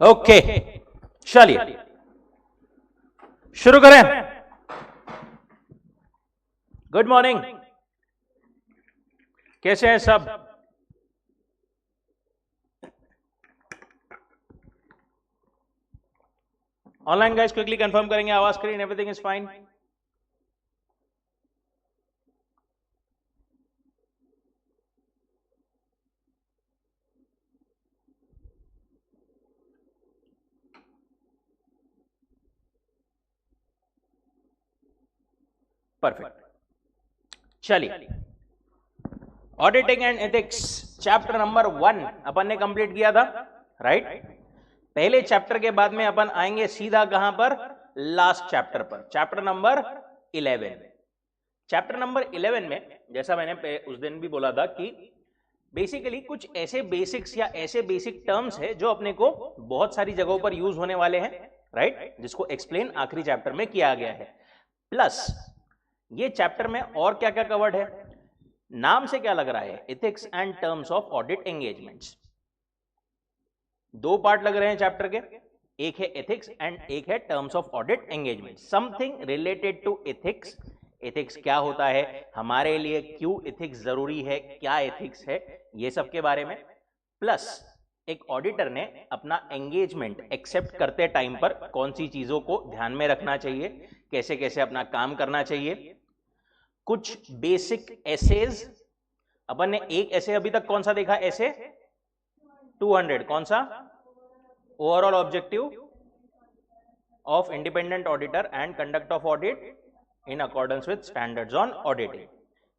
Okay, चलिए शुरू करें। गुड मॉर्निंग, कैसे हैं सब? ऑनलाइन गाइस क्विकली कंफर्म करेंगे आवाज screen everything is fine? Perfect, चलिए auditing and ethics chapter number 1 अपन ने कंप्लीट किया था, राइट? पहले चैप्टर के बाद में अपन आएंगे सीधा कहां पर? लास्ट चैप्टर पर, चैप्टर नंबर 11। चैप्टर नंबर 11 में जैसा मैंने उस दिन भी बोला था कि बेसिकली कुछ ऐसे बेसिक्स या ऐसे बेसिक टर्म्स है जो अपने को बहुत सारी जगहों पर यूज होने वाले हैं, राइट? जिसको एक्सप्लेन आखिरी चैप्टर में किया गया है। प्लस ये चैप्टर में और क्या क्या कवर्ड है, नाम से क्या लग रहा है? Ethics and terms of audit engagements. दो पार्ट लग रहे हैं चैप्टर के, एक है एथिक्स एंड एक है terms of audit engagement. Something related to ethics, ethics क्या होता है, हमारे लिए क्यों एथिक्स जरूरी है, क्या एथिक्स है, ये सब के बारे में। प्लस एक ऑडिटर ने अपना एंगेजमेंट एक्सेप्ट करते टाइम पर कौन सी चीजों को ध्यान में रखना चाहिए, कैसे कैसे अपना काम करना चाहिए। कुछ बेसिक एसेज, अपन ने एक एसे अभी तक कौन सा देखा? एसे 200, कौन सा? Overall objective of independent auditor and conduct of audit in accordance with standards on auditing.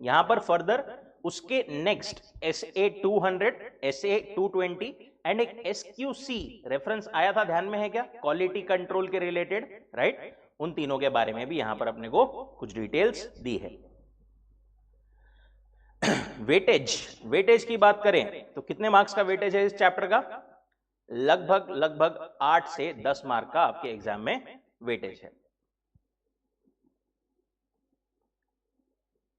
यहां पर फर्दर उसके नेक्स्ट SA 200, SA 220 एंड एक SQC रेफरेंस आया था, ध्यान में है क्या? क्वालिटी कंट्रोल के रिलेटेड, राइट? उन तीनों के बारे में भी यहां पर अपने को कुछ डिटेल्स दी है। वेटेज, वेटेज की बात करें तो कितने मार्क्स का वेटेज है इस चैप्टर का? लगभग 8 से 10 मार्क का आपके एग्जाम में वेटेज है।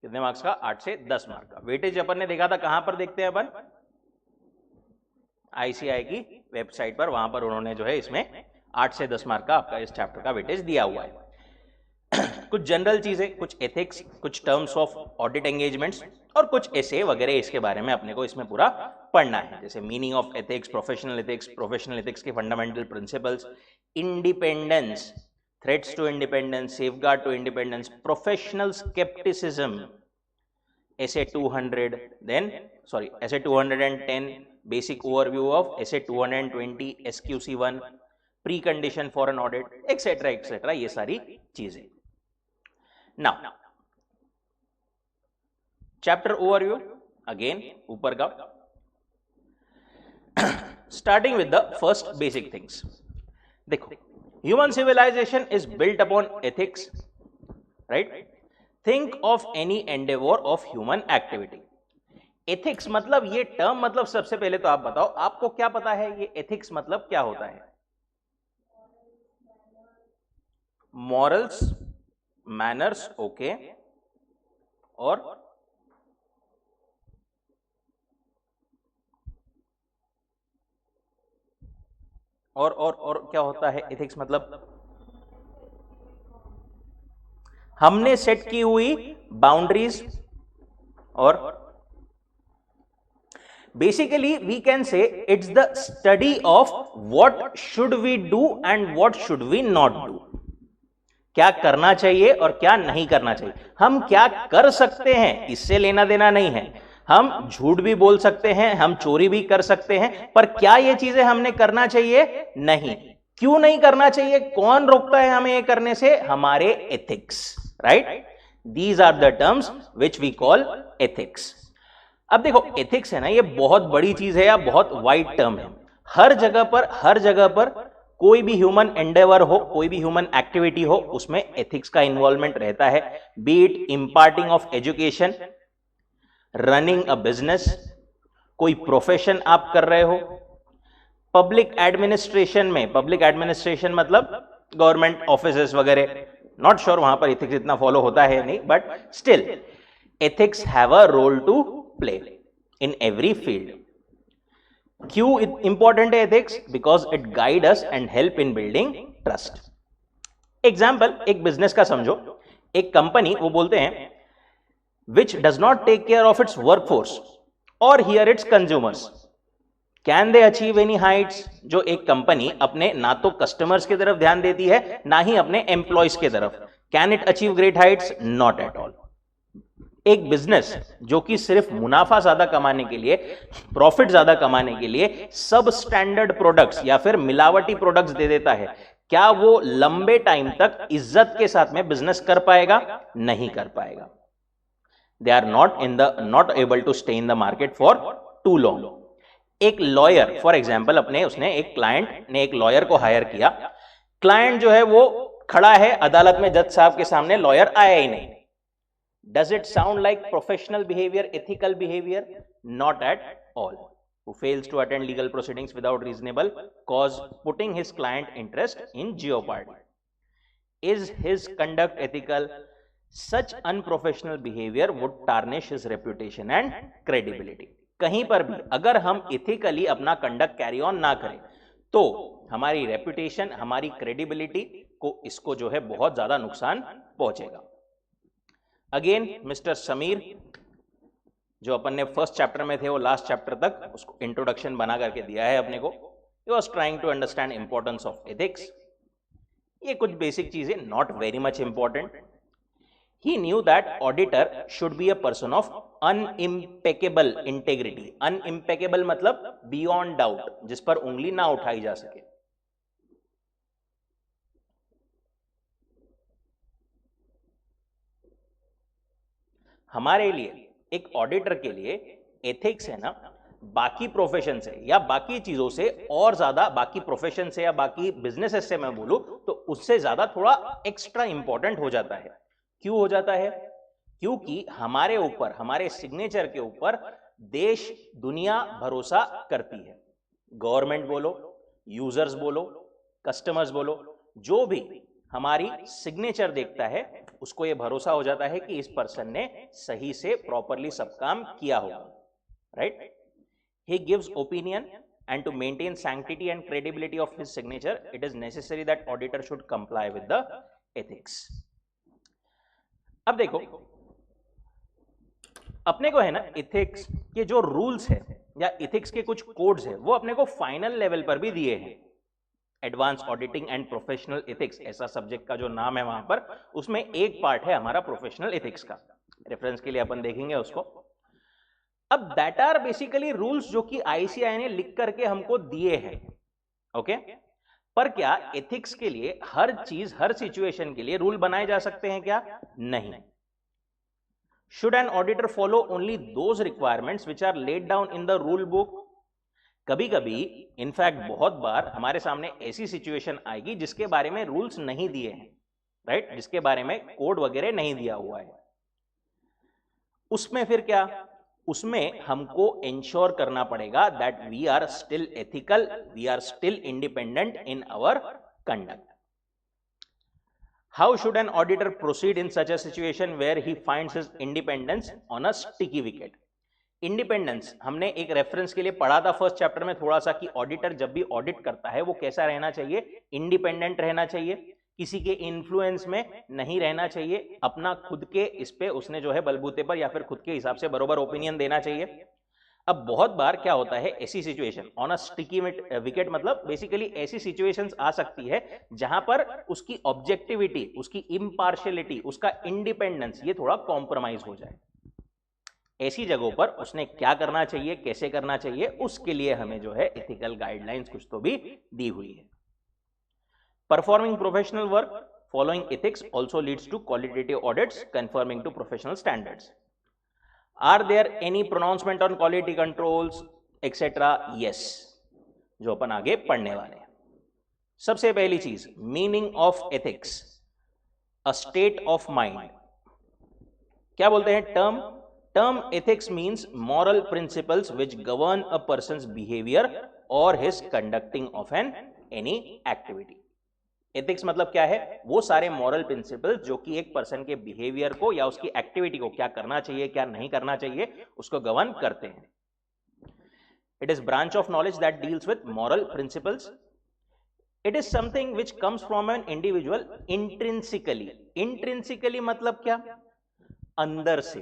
कितने मार्क्स का? 8 से 10 मार्क का वेटेज अपन ने देखा था। कहां पर देखते हैं अपन? ICAI की वेबसाइट पर, वहां पर उन्होंने जो है इसमें 8 से 10 मार्क का आपका इस चैप्टर का वेटेज दिया हुआ है। कुछ जनरल चीजें, कुछ एथिक्स, कुछ टर्म्स ऑफ ऑडिट एंगेजमेंट्स और कुछ ऐसे वगैरह इसके बारे में अपने को इसमें पूरा पढ़ना है। जैसे meaning of ethics, professional ethics के fundamental principles, independence, threats to independence, safeguard to independence, professional scepticism, SA 200, then SA 210, basic overview of SA 220, SQC 1, precondition for an audit, etcetera etcetera, ये सारी चीजें। Now chapter overview again ऊपर का, starting with the first basic things. देखो, human civilisation is built upon ethics, right? Think of any endeavour of human activity. Ethics मतलब, ये term मतलब सबसे पहले तो आप बताओ, आपको क्या पता है ये एथिक्स मतलब क्या होता है? मॉरल्स, मैनर्स, ओके, और क्या होता है एथिक्स मतलब? हमने सेट की हुई बाउंड्रीज, और basically we can say it's the study of what should we do and what should we not do. क्या करना चाहिए और क्या नहीं करना चाहिए। हम क्या कर सकते हैं इससे लेना देना नहीं है, हम झूठ भी बोल सकते हैं, हम चोरी भी कर सकते हैं, पर क्या ये चीजें हमने करना चाहिए? नहीं। क्यों नहीं करना चाहिए, कौन रोकता है हमें ये करने से, हमारे ethics, right. These are the terms which we call ethics. अब देखो एथिक्स है ना, ये बहुत बड़ी चीज है या बहुत वाइड टर्म है। हर जगह पर कोई भी ह्यूमन एंडेवर हो, कोई भी ह्यूमन एक्टिविटी हो, उसमें एथिक्स का इन्वॉल्वमेंट रहता है। Be it imparting of education, running a business, कोई प्रोफेशन आप कर रहे हो, पब्लिक एडमिनिस्ट्रेशन में, पब्लिक एडमिनिस्ट्रेशन मतलब गवर्नमेंट ऑफिसेस वगैरह, नॉट श्योर वहां पर एथिक्स इतना फॉलो होता है नहीं, but still ethics have a role to play in every field. क्यों इंपॉर्टेंट है ethics? Because it guide us and help in building trust. Example, एक बिजनेस का समझो, एक कंपनी, वो बोलते हैं which does not take care of its workforce और here its consumers, can they achieve any heights? जो एक कंपनी अपने ना तो कस्टमर्स की तरफ ध्यान देती है ना ही अपने एम्प्लॉयज की तरफ, can it achieve great Heights? Not at all. एक बिजनेस जो कि सिर्फ मुनाफा ज्यादा कमाने के लिए, प्रॉफिट ज्यादा कमाने के लिए सब स्टैंडर्ड प्रोडक्ट्स या फिर मिलावटी प्रोडक्ट्स दे देता है, क्या वो लंबे टाइम तक इज्जत के साथ में बिजनेस कर पाएगा? नहीं कर पाएगा। They are not able to stay in the market for too long. एक लॉयर फॉर एग्जाम्पल, उसने एक क्लाइंट ने एक लॉयर को हायर किया, क्लाइंट जो है वो खड़ा है अदालत में जज साहब के सामने, लॉयर आया ही नहीं। Does it sound like professional behavior, ethical behavior? Not at all. Who fails to attend legal proceedings without reasonable cause, putting his client interest in jeopardy. Is his conduct ethical? Such unprofessional behavior would tarnish his reputation and credibility. कहीं पर भी अगर हम ethically अपना conduct carry on ना करें तो हमारी रेपुटेशन, हमारी क्रेडिबिलिटी को, इसको जो है बहुत ज्यादा नुकसान पहुंचेगा। अगेन मिस्टर समीर, जो अपन ने फर्स्ट चैप्टर में थे वो लास्ट चैप्टर तक उसको इंट्रोडक्शन बना करके दिया है अपने को। He was trying to understand importance of ethics. ये कुछ बेसिक चीजें, not very much important. He knew that auditor should be a person of unimpeachable integrity. Unimpeachable मतलब बियॉन्ड डाउट, जिस पर उंगली ना उठाई जा सके। हमारे लिए, एक ऑडिटर के लिए एथिक्स है ना, बाकी प्रोफेशन से या बाकी चीजों से और ज्यादा, बाकी प्रोफेशन से या बाकी बिजनेसेस से मैं बोलूं तो उससे ज्यादा थोड़ा एक्स्ट्रा इंपॉर्टेंट हो जाता है। क्यों हो जाता है? क्योंकि हमारे ऊपर, हमारे सिग्नेचर के ऊपर देश दुनिया भरोसा करती है। गवर्नमेंट बोलो, यूजर्स बोलो, कस्टमर्स बोलो, जो भी हमारी सिग्नेचर देखता है उसको यह भरोसा हो जाता है कि इस पर्सन ने सही से प्रॉपरली सब काम किया होगा, right. He gives opinion and to maintain sanctity and credibility of his signature, it is necessary that auditor should comply with the ethics. अब देखो, अपने को है ना इथिक्स के जो रूल्स है या इथिक्स के कुछ कोड्स है वो अपने को फाइनल लेवल पर भी दिए हैं। Advance auditing and professional ethics ऐसा सब्जेक्ट का जो नाम है वहां पर, उसमें एक पार्ट है हमारा प्रोफेशनल इथिक्स का। रेफरेंस के लिए अपन देखेंगे उसको। अब दैट आर बेसिकली रूल्स जो कि आईसीआई ने लिख करके हमको दिए हैं, ओके। पर क्या एथिक्स के लिए हर चीज, हर सिचुएशन के लिए रूल बनाए जा सकते हैं क्या? नहीं। Should an auditor follow only those requirements which are laid down in the rule book? कभी कभी, इनफैक्ट बहुत बार हमारे सामने ऐसी सिचुएशन आएगी जिसके बारे में रूल्स नहीं दिए हैं, राइट, जिसके बारे में कोड वगैरह नहीं दिया हुआ है। उसमें फिर क्या? उसमें हमको इंश्योर करना पड़ेगा that we are still ethical, we are still independent in our conduct. How should an auditor proceed in such a situation where he finds his independence on a sticky wicket? Independence हमने एक reference के लिए पढ़ा था first chapter में थोड़ा सा, कि ऑडिटर जब भी ऑडिट करता है वो कैसा रहना चाहिए? इंडिपेंडेंट रहना चाहिए, किसी के इन्फ्लुएंस में नहीं रहना चाहिए, अपना खुद के इस पे उसने जो है बलबूते पर या फिर खुद के हिसाब से बरोबर ओपिनियन देना चाहिए। अब बहुत बार क्या होता है, ऐसी situation on a sticky wicket मतलब बेसिकली ऐसी सिचुएशंस आ सकती है जहां पर उसकी ऑब्जेक्टिविटी, उसकी इम्पार्शियलिटी, उसका इंडिपेंडेंस ये थोड़ा कॉम्प्रोमाइज हो जाए। ऐसी जगहों पर उसने क्या करना चाहिए, कैसे करना चाहिए, उसके लिए हमें जो है एथिकल गाइडलाइंस कुछ तो भी दी हुई है। Performing professional work following ethics also leads to qualitative audits conforming to professional standards. Are there any pronouncement on quality controls etc? Yes, जो अपन आगे पढ़ने वाले हैं. सबसे पहली चीज, meaning of ethics, a state of mind. क्या बोलते हैं term ethics means moral principles which govern a person's behaviour or his conducting of any activity. Ethics मतलब क्या है? वो सारे मॉरल प्रिंसिपल्स जो कि एक पर्सन के बिहेवियर को या उसकी एक्टिविटी को, क्या करना चाहिए क्या नहीं करना चाहिए, उसको गवर्न करते हैं. It is branch of knowledge that deals with moral principles. It is something which comes from an individual intrinsically. Intrinsically मतलब क्या? अंदर से.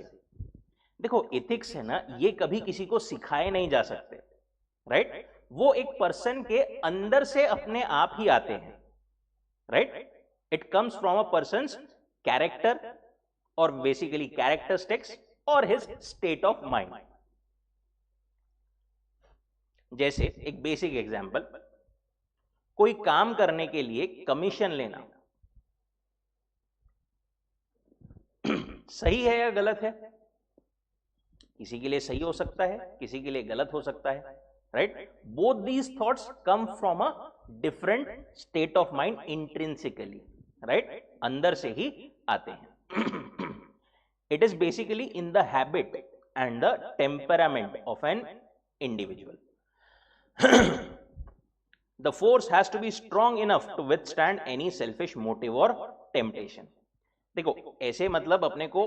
देखो एथिक्स है ना, ये कभी किसी को सिखाए नहीं जा सकते, राइट? वो एक पर्सन के अंदर से अपने आप ही आते हैं, right? It comes from a persons character और बेसिकली कैरेक्टरिस्टिक्स और हिज स्टेट ऑफ माइंड. जैसे एक बेसिक एग्जांपल, कोई काम करने के लिए कमीशन लेना सही है या गलत है? किसी के लिए सही हो सकता है, किसी के लिए गलत हो सकता है, right? Both these thoughts come from a different state of mind intrinsically, right? अंदर से ही आते हैं. It is basically in the habit and the temperament of an individual. The force has to be strong enough to withstand any selfish motive or temptation. देखो ऐसे मतलब अपने को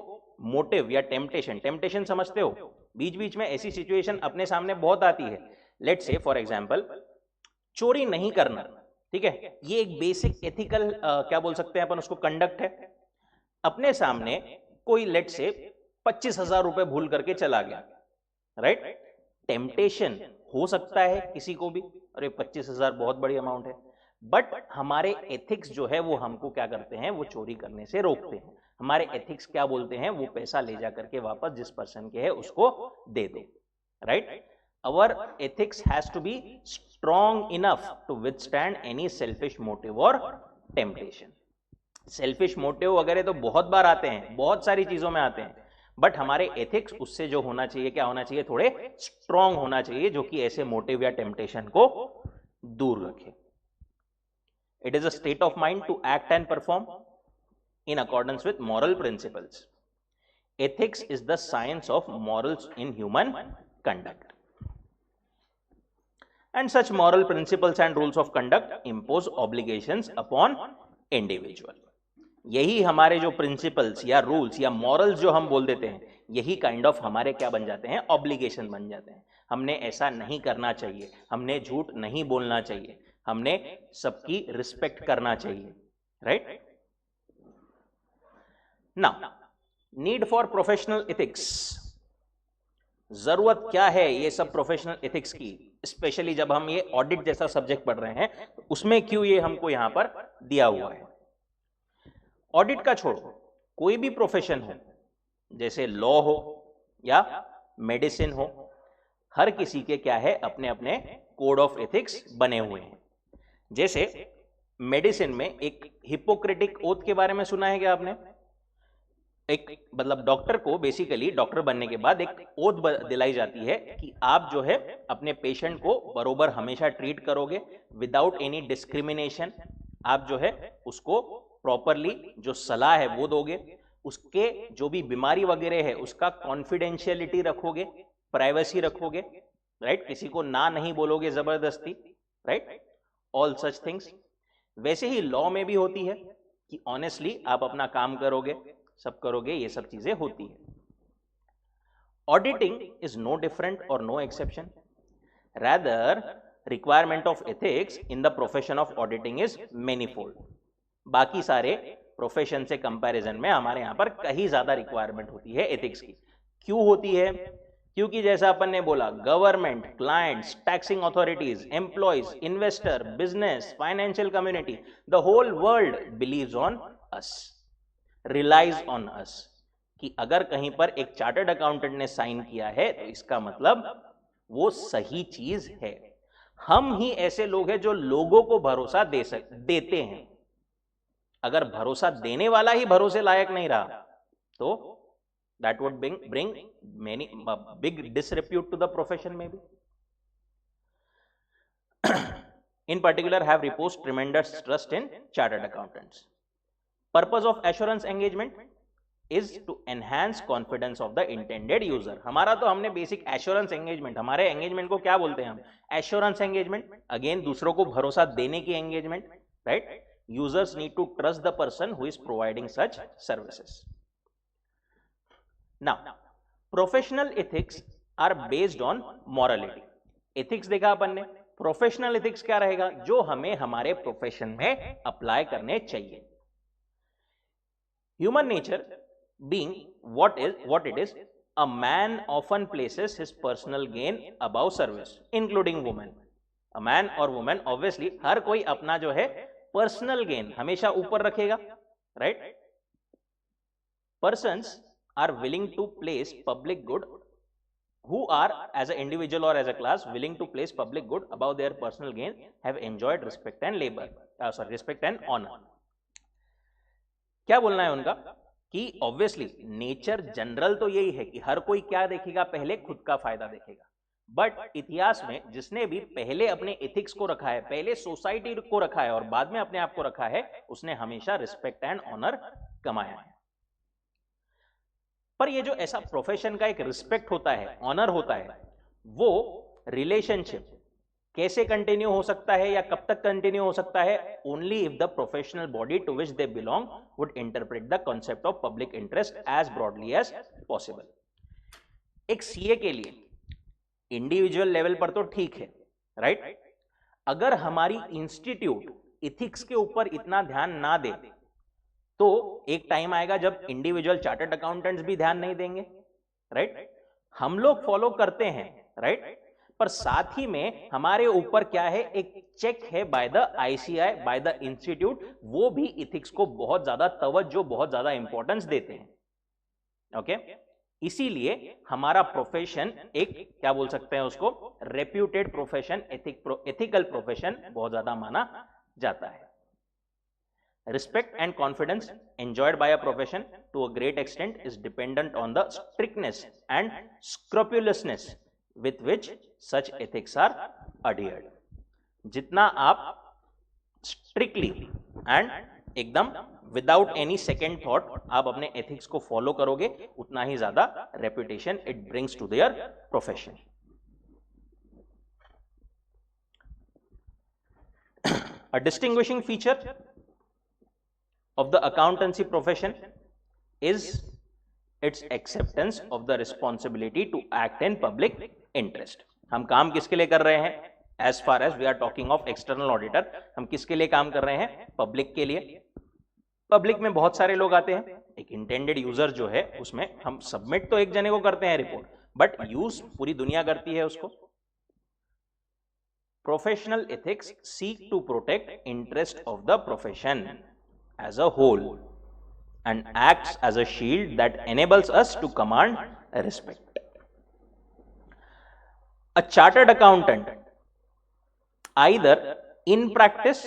motive या टेम्पटेशन समझते हो? बीच बीच में ऐसी सिचुएशन अपने सामने बहुत आती है. लेट्स से फॉर एग्जांपल चोरी नहीं करना, ठीक है? ये एक बेसिक एथिकल क्या बोल सकते हैं अपन उसको, कंडक्ट है. अपने सामने कोई लेट्स से 25,000 रुपए भूल करके चला गया, राइट? टेम्पटेशन हो सकता है किसी को भी, अरे 25,000 बहुत बड़ी अमाउंट है, बट हमारे एथिक्स जो है वो हमको क्या करते हैं, वो चोरी करने से रोकते हैं. हमारे एथिक्स क्या बोलते हैं? वो पैसा ले जा करके वापस जिस पर्सन के है उसको दे दो, right? Our ethics has to be strong enough to withstand any selfish motive or temptation. Selfish motive वगैरह तो बहुत बार आते हैं, बहुत सारी चीजों में आते हैं, बट हमारे एथिक्स उससे जो होना चाहिए, क्या होना चाहिए? थोड़े स्ट्रांग होना चाहिए, जो कि ऐसे मोटिव या टेम्पटेशन को दूर रखे. It is a state of mind to act and perform in accordance with moral principles. Ethics is the science of morals in human conduct. And such moral principles and rules of conduct impose obligations upon individual. यही हमारे जो principles या rules या morals जो हम बोल देते हैं, यही काइंड ऑफ हमारे क्या बन जाते हैं? ऑब्लिगेशन बन जाते हैं. हमने ऐसा नहीं करना चाहिए, हमने झूठ नहीं बोलना चाहिए, हमने सबकी रिस्पेक्ट करना चाहिए, right? Now, need for professional ethics. जरूरत क्या है ये सब प्रोफेशनल एथिक्स की, स्पेशली जब हम ये ऑडिट जैसा सब्जेक्ट पढ़ रहे हैं, तो उसमें क्यों ये हमको यहां पर दिया हुआ है? ऑडिट का छोड़ो, कोई भी प्रोफेशन हो, जैसे लॉ हो या मेडिसिन हो, हर किसी के क्या है? अपने अपने कोड ऑफ एथिक्स बने हुए हैं. जैसे मेडिसिन में एक हिपोक्रेटिक ओथ के बारे में सुना है क्या आपने? एक मतलब डॉक्टर को बेसिकली डॉक्टर बनने के बाद एक ओथ दिलाई जाती है कि आप जो है अपने पेशेंट को बरोबर हमेशा ट्रीट करोगे विदाउट एनी डिस्क्रिमिनेशन. आप जो है उसको प्रॉपरली जो सलाह है वो दोगे, उसके जो भी बीमारी वगैरह है उसका कॉन्फिडेंशियलिटी रखोगे, प्राइवेसी रखोगे, राइट? किसी को ना नहीं बोलोगे जबरदस्ती, राइट? All such things. वैसे ही लॉ में भी होती है कि ऑनेस्टली आप अपना काम करोगे, सब करोगे, ये सब चीजें होती है. ऑडिटिंग इज नो डिफरेंट और no exception. Rather requirement of ethics in the profession of auditing is manifold. बाकी सारे प्रोफेशन से कंपैरिजन में हमारे यहां पर कहीं ज्यादा रिक्वायरमेंट होती है एथिक्स की. क्यों होती है? क्योंकि जैसा अपन ने बोला, government, clients, taxing authorities, employees, investor, business, financial community, the whole world believes on us, relies on us. कि अगर कहीं पर एक चार्टर्ड अकाउंटेंट ने साइन किया है तो इसका मतलब वो सही चीज है. हम ही ऐसे लोग हैं जो लोगों को भरोसा देते हैं। अगर भरोसा देने वाला ही भरोसे लायक नहीं रहा तो that would bring many big disrepute to the profession maybe. In particular have reposed tremendous trust in chartered accountants. Purpose of assurance engagement is to enhance confidence of the intended user. हमारा तो हमने basic assurance engagement, हमारे engagement को क्या बोलते हैं हम? Assurance engagement, again दूसरों को भरोसा देने की engagement, right? Users need to trust the person who is providing such services. Now, professional ethics are based on morality. Ethics देखा अपन ने. Professional ethics क्या रहेगा? जो हमें हमारे प्रोफेशन में अप्लाई करने चाहिए. Human nature being what it is, a man often places his personal gain above service, including women. A man or woman obviously हर कोई अपना जो है personal gain हमेशा ऊपर रखेगा, right? Persons are willing to place public good, who are as an individual or as a class willing to place public good above their personal gain, have enjoyed respect and respect and honor. क्या बोलना है उनका कि obviously nature general तो यही है कि हर कोई क्या देखेगा? पहले खुद का फायदा देखेगा. बट इतिहास में जिसने भी पहले अपने एथिक्स को रखा है, पहले सोसाइटी को रखा है और बाद में अपने आप को रखा है, उसने हमेशा रिस्पेक्ट एंड ऑनर कमाया है. पर ये जो ऐसा प्रोफेशन का एक रिस्पेक्ट होता है, ऑनर होता है, वो रिलेशनशिप कैसे कंटिन्यू हो सकता है या कब तक कंटिन्यू हो सकता है? Only if the professional body to which they belong would interpret the concept of public interest as broadly as possible. एक सीए के लिए इंडिविजुअल लेवल पर तो ठीक है, राइट? अगर हमारी इंस्टीट्यूट इथिक्स के ऊपर इतना ध्यान ना दे तो एक टाइम आएगा जब इंडिविजुअल चार्टर्ड अकाउंटेंट्स भी ध्यान नहीं देंगे, राइट? हम लोग फॉलो करते हैं, राइट? पर साथ ही में हमारे ऊपर क्या है? एक चेक है by the ICI, by the institute, वो भी इथिक्स को बहुत ज्यादा तवज्जो, बहुत ज्यादा इंपॉर्टेंस देते हैं. ओके, इसीलिए हमारा प्रोफेशन एक क्या बोल सकते हैं उसको? रेप्यूटेड प्रोफेशन, एथिकल प्रोफेशन बहुत ज्यादा माना जाता है. Respect and confidence enjoyed by a profession to a great extent is dependent on the strictness and scrupulousness with which such ethics are adhered. जितना आप strictly and एकदम without any second thought आप अपने ethics को follow करोगे, उतना ही ज्यादा reputation it brings to their profession. A distinguishing feature of the accountancy profession is its acceptance of the responsibility to act in public interest. हम काम किसके लिए कर रहे हैं? As far as we are talking of external auditor, हम किसके लिए काम कर रहे हैं? पब्लिक के लिए. पब्लिक में बहुत सारे लोग आते हैं. एक इंटेंडेड यूजर जो है उसमें हम सबमिट तो एक जने को करते हैं रिपोर्ट, बट यूज पूरी दुनिया करती है उसको. Professional ethics seek to protect interest of the profession as a whole and acts as a shield that enables us to command respect. A chartered accountant, either in practice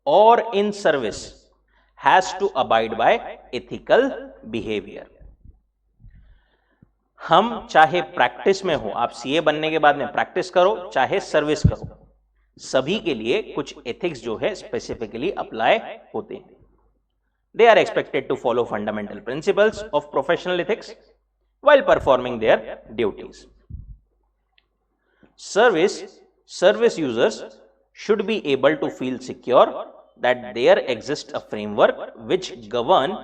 or in service, has to abide by ethical behavior. हम चाहे practice में हो, आप CA बनने के बाद में practice करो, चाहे सर्विस करो, सभी के लिए कुछ एथिक्स जो है स्पेसिफिकली अप्लाई होते हैं. They are expected to follow fundamental principles of professional ethics while performing their duties. Service users should be able to feel secure that there exists a framework which govern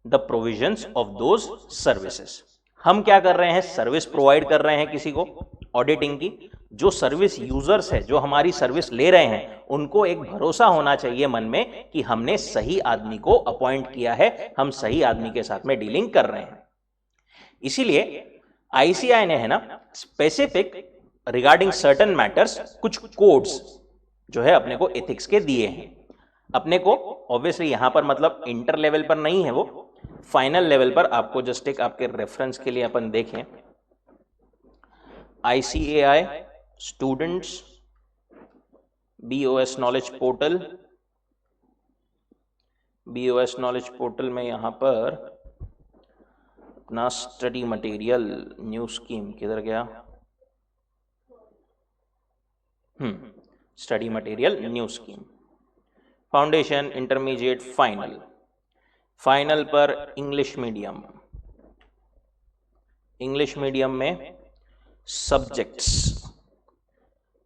the provisions of those services. हम क्या कर रहे हैं? Service provide कर रहे हैं किसी को, ऑडिटिंग की. जो सर्विस यूजर्स है, जो हमारी सर्विस ले रहे हैं, उनको एक भरोसा होना चाहिए मन में कि हमने सही आदमी को अपॉइंट किया है, हम सही आदमी के साथ में डीलिंग कर रहे हैं. इसीलिए आईसीआई ने है ना स्पेसिफिक रिगार्डिंग सर्टेन मैटर्स कुछ कोड्स जो है अपने को एथिक्स के दिए हैं. अपने को ऑब्वियसली यहां पर मतलब इंटर लेवल पर नहीं है, वो फाइनल लेवल पर आपको जस्ट एक आपके रेफरेंस के लिए अपन देखें. ICAI Students BOS knowledge portal, BOS knowledge portal में यहाँ पर अपना स्टडी मटेरियल न्यू स्कीम किधर गया, study material new scheme, foundation, intermediate, final. Final पर इंग्लिश मीडियम, इंग्लिश मीडियम में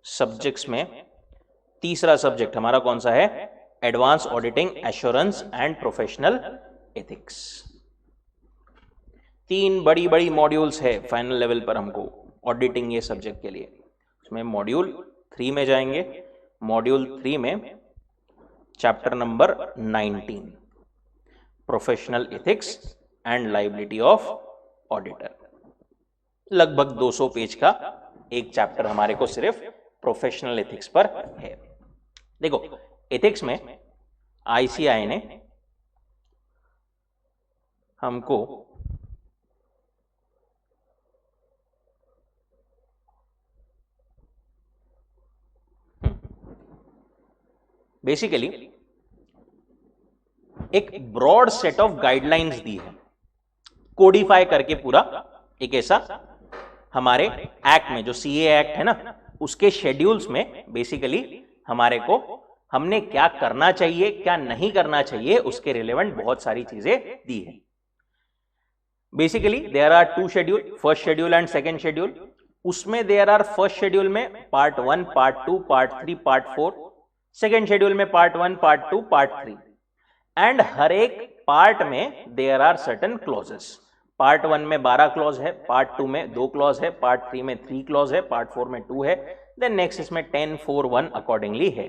सब्जेक्ट्स में तीसरा सब्जेक्ट हमारा कौन सा है, advance auditing, assurance and professional ethics. 3 बड़ी बड़ी मॉड्यूल्स है फाइनल लेवल पर हमको ऑडिटिंग ये सब्जेक्ट के लिए। उसमें मॉड्यूल 3 में जाएंगे, मॉड्यूल 3 में chapter number 19 professional ethics and liability of auditor. लगभग 200 पेज का एक चैप्टर हमारे को सिर्फ प्रोफेशनल एथिक्स पर है। देखो एथिक्स में ICAI ने हमको बेसिकली एक ब्रॉड सेट ऑफ गाइडलाइंस दी है, कोडिफाई करके पूरा एक ऐसा हमारे एक्ट में जो CA एक्ट है ना, उसके शेड्यूल्स में बेसिकली हमारे को हमने क्या करना चाहिए क्या नहीं करना चाहिए उसके रिलेवेंट बहुत सारी चीजें दी है। Basically there are 2 schedule, first schedule and second schedule. उसमें देयर आर फर्स्ट शेड्यूल में part 1, part 2, part 3, part 4, second schedule में पार्ट 1, पार्ट 2, पार्ट 3 एंड हर एक पार्ट में there are certain clauses. Part 1 में 12 क्लॉज है, पार्ट 2 में 2 clause है, पार्ट 3 में 3 क्लॉज है, पार्ट 4 में 2 है, देन नेक्स्ट इसमें 10, 4, 1 अकॉर्डिंगली है।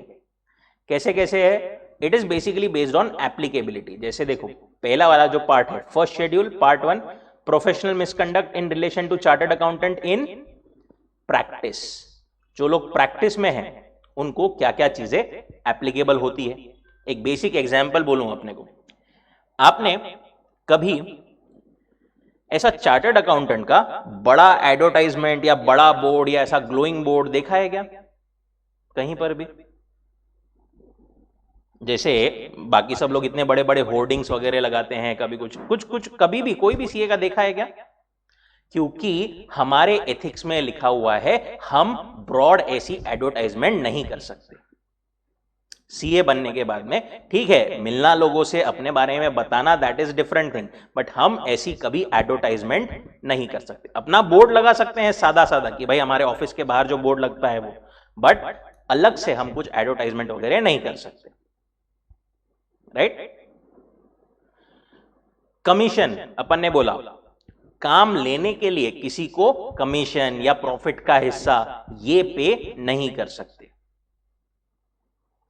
कैसे कैसे है, it is basically based on applicability. जैसे देखो पहला वाला जो पार्ट है first schedule part 1 professional misconduct in relation to chartered accountant in practice. जो लोग प्रैक्टिस में हैं उनको क्या क्या चीजें एप्लीकेबल होती है। एक बेसिक एग्जांपल बोलूं अपने को, आपने कभी ऐसा चार्टर्ड अकाउंटेंट का बड़ा एडवर्टाइजमेंट या बड़ा बोर्ड या ऐसा ग्लोइंग बोर्ड देखा है क्या कहीं पर भी? जैसे बाकी सब लोग इतने बड़े बड़े होर्डिंग्स वगैरह लगाते हैं, कभी कुछ कभी भी कोई भी सीए का देखा है क्या? क्योंकि हमारे एथिक्स में लिखा हुआ है हम ब्रॉड ऐसी एडवर्टाइजमेंट नहीं कर सकते। सीए बनने के बाद में ठीक है मिलना लोगों से अपने बारे में बताना, that is different thing, but हम ऐसी कभी एडवर्टाइजमेंट नहीं कर सकते। अपना बोर्ड लगा सकते हैं सादा सादा कि भाई हमारे ऑफिस के बाहर जो बोर्ड लगता है वो, बट अलग से हम कुछ एडवर्टाइजमेंट वगैरह नहीं कर सकते, राइट? कमीशन अपन ने बोला, काम लेने के लिए किसी को कमीशन या प्रॉफिट का हिस्सा ये पे नहीं कर सकते।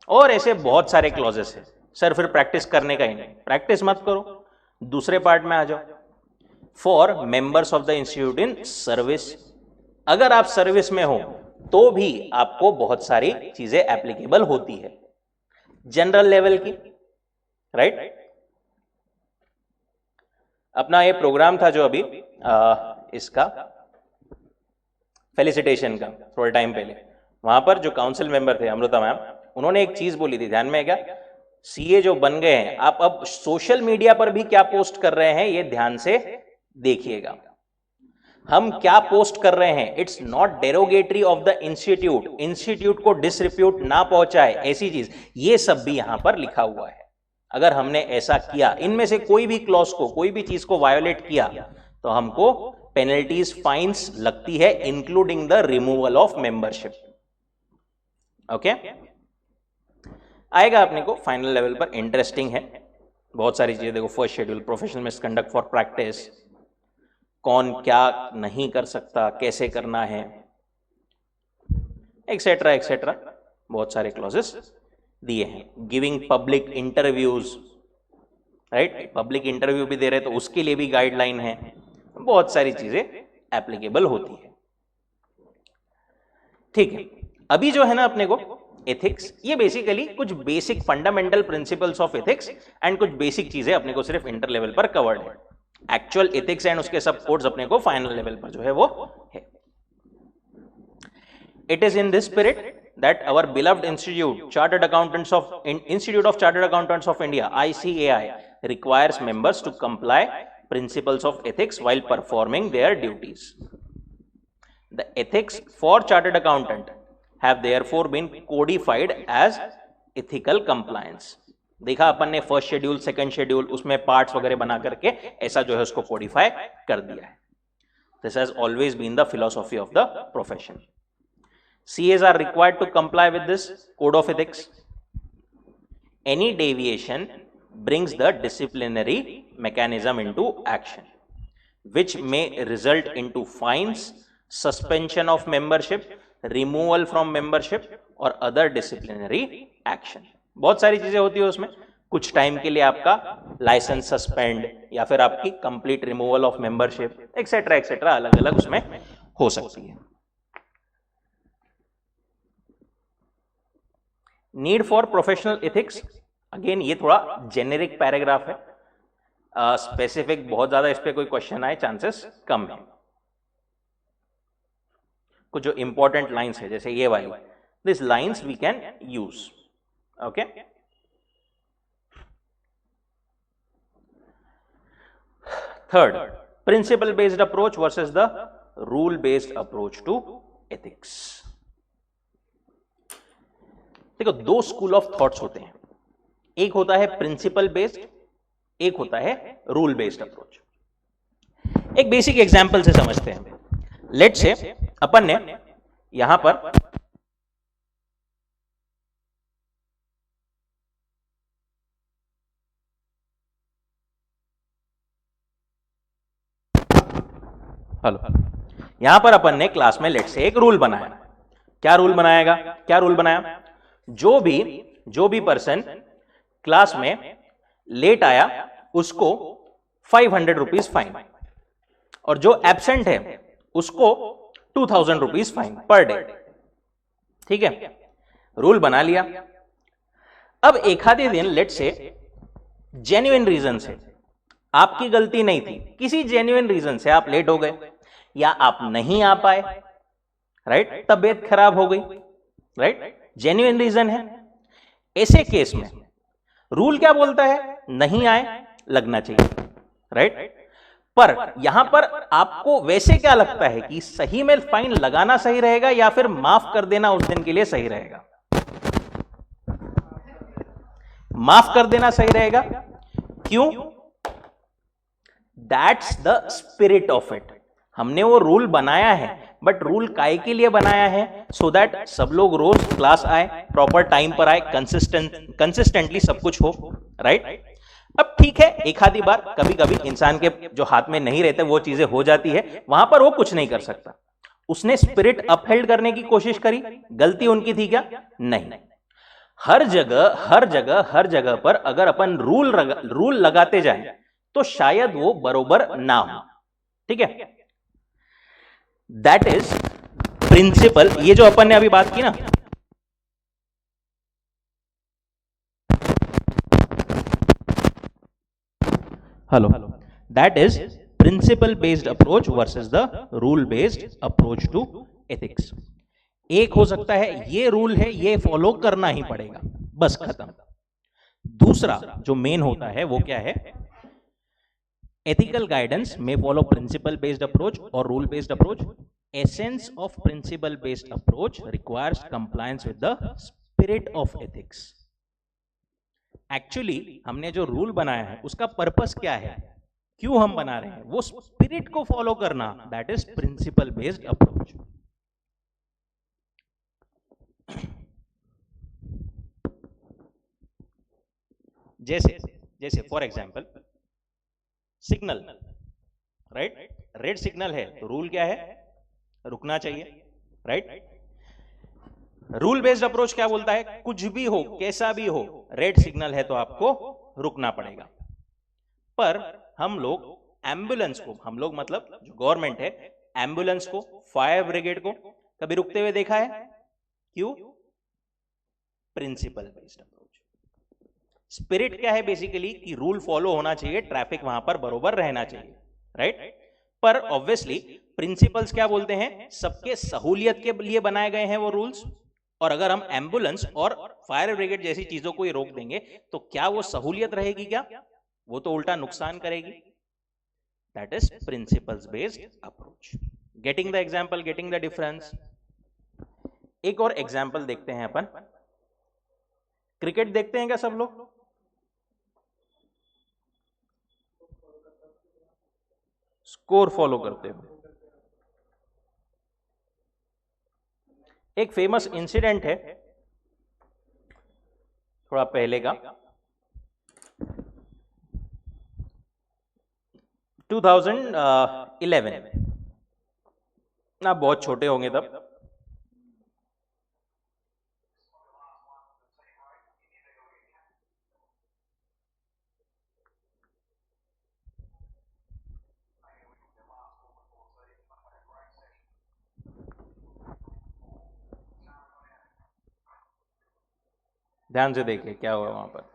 और ऐसे बहुत सारे क्लॉजेस हैं। सर फिर प्रैक्टिस करने का ही नहीं, प्रैक्टिस मत करो, दूसरे पार्ट में आ जाओ। For members of the institute in service, अगर आप सर्विस में हो तो भी आपको बहुत सारी चीजें एप्लीकेबल होती है जनरल लेवल की, राइट? अपना ये प्रोग्राम था जो अभी इसका फेलिसिटेशन का थोड़े टाइम पहले, वहां पर जो काउंसिल मेंबर थे अमृता मैम, उन्होंने एक चीज बोली थी, ध्यान में है क्या? सीए जो बन गए हैं आप अब सोशल मीडिया पर भी क्या पोस्ट कर रहे हैं ये ध्यान से देखिएगा। हम क्या पोस्ट कर रहे हैं, it's not derogatory of the institute, institute को डिसरिप्यूट ना पहुंचाए ऐसी चीज, ये सब भी यहां पर लिखा हुआ है। अगर हमने ऐसा किया, इनमें से कोई भी क्लॉज को, कोई भी चीज को वायोलेट किया तो हमको पेनल्टीज, फाइन्स लगती है, including the removal of membership. Okay, आएगा अपने को फाइनल लेवल पर, इंटरेस्टिंग है बहुत सारी चीजें। देखो first schedule professional misconduct for practice, कौन क्या नहीं कर सकता, कैसे करना है, एक्सेट्रा एक्सेट्रा, बहुत सारे क्लॉजेस दिए हैं। Giving public interviews, right? Public interview भी दे रहे तो उसके लिए भी गाइडलाइन है, बहुत सारी चीजें एप्लीकेबल होती है। ठीक है, अभी जो है ना अपने को एथिक्स, ये बेसिकली कुछ basic fundamental principles of ethics and कुछ बेसिक चीजें अपने को सिर्फ इंटर लेवल पर कवर्ड है। एक्चुअल एथिक्स एंड उसके सब कोड्स अपने को फाइनल लेवल पर जो है वो है। It is in this spirit that our beloved Institute of Chartered Accountants of India, ICAI, requires members to comply principles of ethics while performing their duties. The ethics for chartered accountant have therefore been codified as ethical compliance. देखा अपन ने first schedule, second schedule, उसमें parts वगैरह बना करके ऐसा जो है उसको कोडिफाई कर दिया है. This has always been the philosophy of the profession. CAs are required to comply with this code of ethics. Any deviation brings the disciplinary mechanism into action, which may result into fines, suspension of membership, removal from membership or other disciplinary action. बहुत सारी चीजें होती है उसमें. कुछ time के लिए आपका लाइसेंस सस्पेंड या फिर आपकी complete removal of membership etcetera etcetera अलग अलग उसमें हो सकती है. Need for professional ethics, again ये थोड़ा जेनेरिक पैराग्राफ है. स्पेसिफिक बहुत ज्यादा इस पे कोई क्वेश्चन आए चांसेस कम है. कुछ जो इंपॉर्टेंट लाइंस है जैसे ये वाली, this lines we can use. Okay, third, principle based approach versus the rule based approach to ethics. देखो, दो स्कूल ऑफ थॉट्स होते हैं. एक होता है प्रिंसिपल बेस्ड, एक होता है रूल बेस्ड अप्रोच. एक बेसिक एग्जांपल से समझते हैं. लेट्स से अपन ने यहां पर यहां पर अपन ने क्लास में लेट से एक रूल बनाया. क्या रूल बनाएगा? क्या रूल बनाया? जो भी पर्सन क्लास में लेट आया उसको 500 रुपीज फाइन, और जो एब्सेंट है उसको 2000 रुपीज फाइन पर डे. ठीक है, रूल बना लिया. अब एक आधे दिन लेट से जेन्युइन रीजन से, आपकी गलती नहीं थी, किसी जेन्युइन रीजन से आप लेट हो गए या आप नहीं आ पाए, राइट, तबीयत खराब हो गई, राइट, जेन्युइन रीजन है. ऐसे केस में रूल क्या बोलता है? नहीं आए, लगना चाहिए, राइट. पर यहां पर आपको वैसे क्या लगता है कि सही में फाइन लगाना सही रहेगा या फिर माफ कर देना उस दिन के लिए सही रहेगा? माफ कर देना सही रहेगा. क्यों? That's the spirit of it. हमने वो रूल बनाया है, बट रूल काय के लिए बनाया है? सो दैट सब लोग रोज क्लास आए, प्रॉपर टाइम पर आए, कंसिस्टेंटली सब कुछ हो, राइट. अब ठीक है, एक आधी बार कभी कभी इंसान के जो हाथ में नहीं रहते वो चीजें हो जाती है, वहां पर वो कुछ नहीं कर सकता. उसने स्पिरिट अपहेल्ड करने की कोशिश करी, गलती उनकी थी क्या? नहीं. हर जगह पर अगर अपन रूल लगाते जाए तो शायद वो बरोबर ना हो. ठीक है, दैट इज प्रिंसिपल. ये जो अपन ने अभी बात की ना, hello, that is principle based approach versus the rule based approach to ethics. एक हो सकता है ये रूल है, ये फॉलो करना ही पड़ेगा, बस खत्म. दूसरा जो मेन होता है वो क्या है? Ethical guidance may follow principle based approach or rule based approach. Essence of principle based approach requires compliance with the spirit of ethics. Actually हमने जो रूल बनाया है उसका पर्पस क्या है, क्यों हम बना रहे हैं? वो स्पिरिट को फॉलो करना, that is principle based approach. जैसे for example signal, right, red signal है तो रूल क्या है? रुकना चाहिए, राइट. रूल बेस्ड अप्रोच क्या बोलता है? कुछ भी हो, कैसा भी हो, रेड सिग्नल है तो आपको रुकना पड़ेगा. पर हम लोग एम्बुलेंस को, हम लोग मतलब जो गवर्नमेंट है, एम्बुलेंस को, फायर ब्रिगेड को कभी रुकते हुए देखा है? क्यों? Principal based approach. स्पिरिट क्या है बेसिकली? कि रूल फॉलो होना चाहिए, ट्रैफिक वहां पर बरोबर रहना चाहिए, राइट. पर ऑब्वियसली प्रिंसिपल्स क्या बोलते हैं? सबके सहूलियत के लिए बनाए गए हैं वो रूल्स, और अगर हम एम्बुलेंस और फायर ब्रिगेड जैसी चीजों को ही रोक देंगे तो क्या वो सहूलियत रहेगी क्या? वो तो उल्टा नुकसान करेगी। That is principles based approach. Getting the example, getting the difference. एक और एग्जाम्पल देखते हैं अपन। क्रिकेट देखते हैं क्या सब लोग? स्कोर फॉलो करते हो? एक फेमस इंसिडेंट है थोड़ा पहले का, 2011। आप बहुत छोटे होंगे तब। ध्यान से देखिए क्या हुआ वहां पर।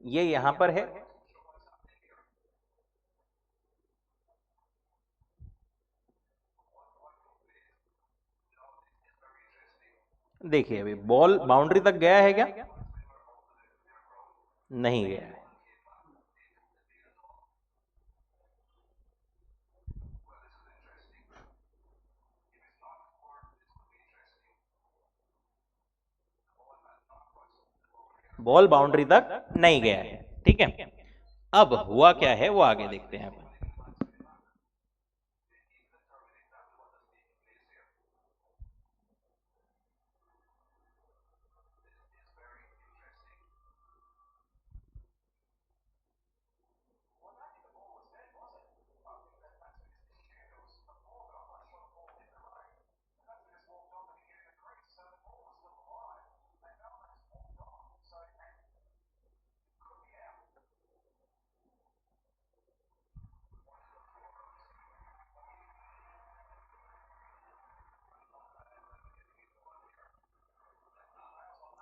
ये यहां पर है, देखिए अभी बॉल बाउंड्री तक गया है क्या? नहीं गया है। बॉल बाउंड्री तक नहीं गया है, ठीक है। अब हुआ क्या है वो आगे देखते हैं अपन।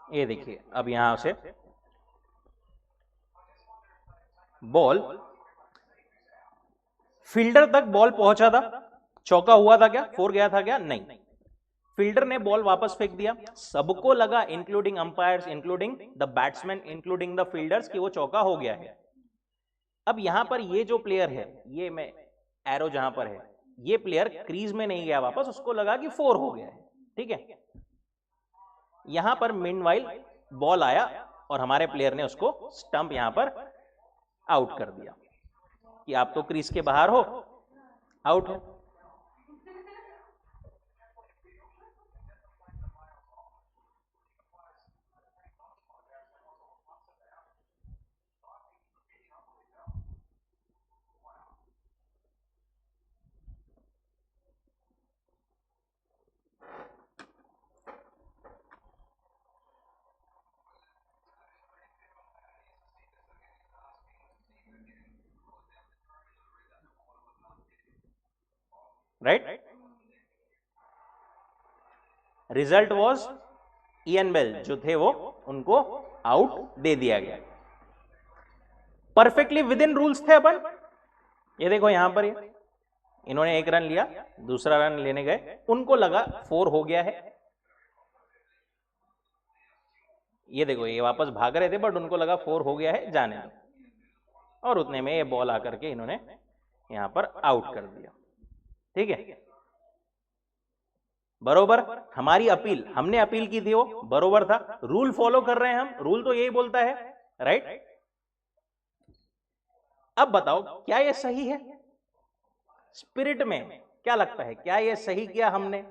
ये देखिए अब यहां से बॉल फील्डर तक बॉल पहुंचा था, चौका हुआ था क्या? फोर गया था क्या? नहीं। फील्डर ने बॉल वापस फेंक दिया, सबको लगा including umpires, including the batsman, including the fielders कि वो चौका हो गया है। अब यहां पर ये जो प्लेयर है, ये मैं एरो जहां पर है, ये प्लेयर क्रीज में नहीं गया वापस, उसको लगा कि फोर हो गया है, ठीक है। यहां पर मीनवाइल बॉल आया और हमारे प्लेयर ने उसको स्टंप यहां पर आउट कर दिया कि आप तो क्रीज के बाहर हो, आउट हो। Right, result was Ian Bell जो थे वो, उनको आउट दे दिया गया। परफेक्टली विद इन रूल्स थे अपन। ये देखो यहां पर ये इन्होंने एक रन लिया, दूसरा रन लेने गए, उनको लगा फोर हो गया है। ये देखो ये वापस भाग रहे थे बट उनको लगा फोर हो गया है, जाने दो। और उतने में ये बॉल आकर के इन्होंने यहां पर आउट कर दिया, ठीक है। बरोबर, हमारी अपील, हमने अपील की थी वो बरोबर था। रूल फॉलो कर रहे हैं हम, रूल तो यही बोलता है, राइट। अब बताओ क्या ये सही है? स्पिरिट में क्या लगता है, क्या ये सही किया हमने?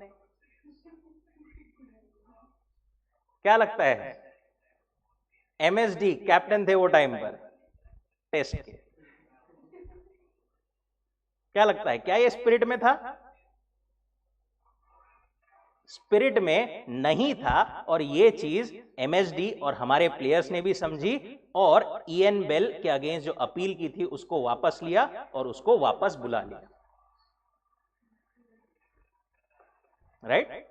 क्या लगता है? एमएसडी कैप्टन थे वो टाइम पर टेस्ट के, क्या लगता है क्या ये स्पिरिट में था? स्पिरिट में नहीं था, और ये चीज एमएसडी और हमारे प्लेयर्स ने भी समझी और इयन बेल के अगेंस्ट जो अपील की थी उसको वापस लिया और उसको वापस बुला लिया, right.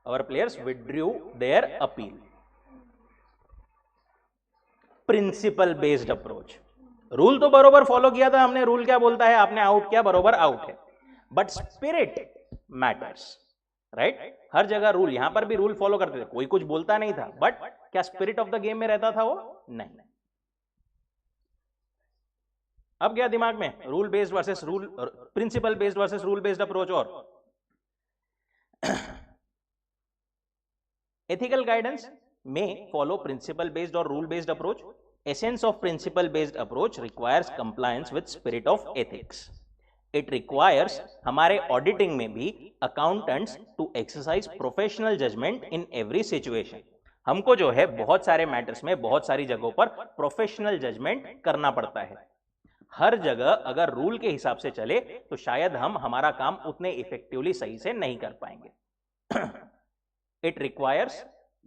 our players withdrew their appeal. Principal based approach, rule तो बरोबर फॉलो किया था हमने, रूल क्या बोलता है, आपने आउट किया बरोबर आउट है, बट स्पिरिट मैटर्स, राइट? हर जगह रूल, यहां पर भी रूल फॉलो करते थे, कोई कुछ बोलता नहीं था, बट क्या स्पिरिट ऑफ द गेम में रहता था वो? नहीं। अब क्या दिमाग में, rule based versus rule, principle based versus rule based approach. और ethical guidance may follow principle based or rule based approach. Essence of principle based approach requires compliance with spirit of ethics. It requires हमारे auditing में भी accountants to exercise professional judgment in every situation. हमको जो है बहुत सारे matters में बहुत सारी जगहों पर प्रोफेशनल जजमेंट करना पड़ता है। हर जगह अगर रूल के हिसाब से चले तो शायद हम हमारा काम उतने इफेक्टिवली सही से नहीं कर पाएंगे। It requires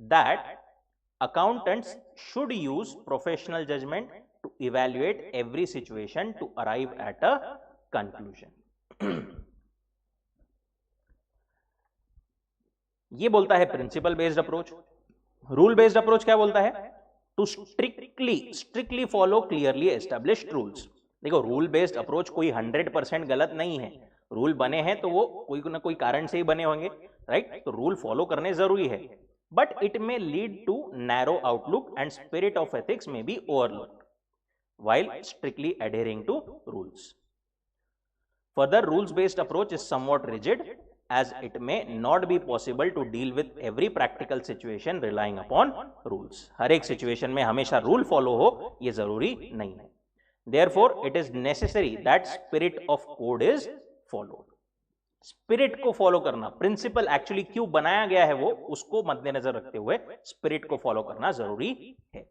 that accountants should use professional judgment to evaluate every situation to arrive at a conclusion. ये बोलता है principle based approach. Rule based approach क्या बोलता है? To strictly follow clearly established rules. देखो, रूल बेस्ड अप्रोच कोई 100% गलत नहीं है, रूल बने हैं तो वो कोई ना कोई कारण से ही बने होंगे, राइट? तो रूल फॉलो करने जरूरी है, but it may lead to narrow outlook and spirit of ethics में be overlooked while strictly adhering to rules. Further, rules based approach is somewhat rigid as it may not be possible to deal with every practical situation relying upon rules. हर एक situation में हमेशा rule follow हो ये जरूरी नहीं है। Therefore, it is necessary that spirit of code is followed. Spirit को follow करना, प्रिंसिपल एक्चुअली क्यों बनाया गया है वो, उसको मद्देनजर रखते हुए स्पिरिट को फॉलो करना जरूरी है।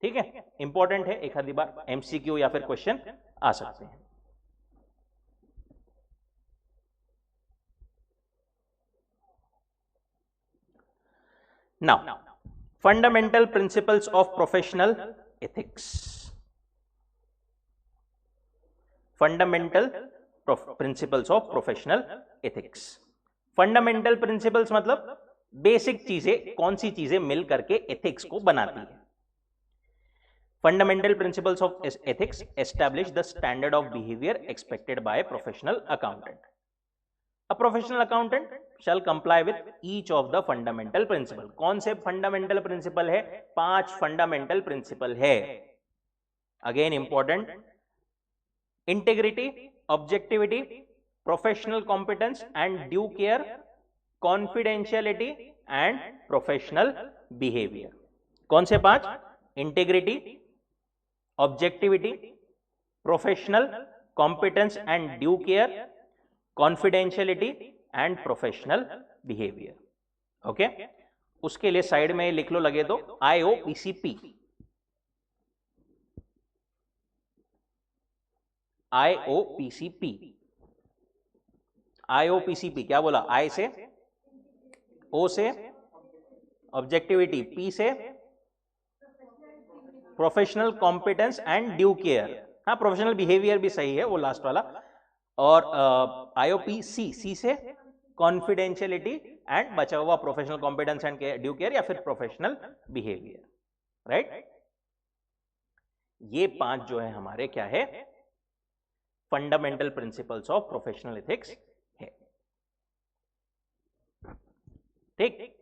ठीक है, इंपॉर्टेंट है, एक आधी बार एमसीक्यू या फिर क्वेश्चन आ सकते हैं। Now fundamental principles of professional ethics. Fundamental principles of professional ethics. Fundamental principles मतलब बेसिक चीजें, कौन सी चीजें मिल करके एथिक्स को बनाती है। Fundamental principles of ethics establish the standard of behaviour expected by professional accountant. A professional accountant shall comply with each of the fundamental principle. कौन से फंडामेंटल प्रिंसिपल है? 5 फंडामेंटल प्रिंसिपल है। Again important, integrity, objectivity, professional competence and due care, confidentiality and professional behaviour. कौन से 5? Integrity, objectivity, professional competence and due care, confidentiality and professional behaviour. Okay, उसके लिए side में लिख लो लगे तो IOPCP। IOPCP, IOPCP क्या बोला? I से, O से ऑब्जेक्टिविटी, P से professional competence and due care. हाँ, प्रोफेशनल बिहेवियर भी सही है वो लास्ट वाला। और IOPC, C से कॉन्फिडेंशियलिटी एंड बचा हुआ professional competence and due care या फिर प्रोफेशनल बिहेवियर, राइट? ये 5 जो है हमारे क्या है? Fundamental principles of professional ethics है। ठीक,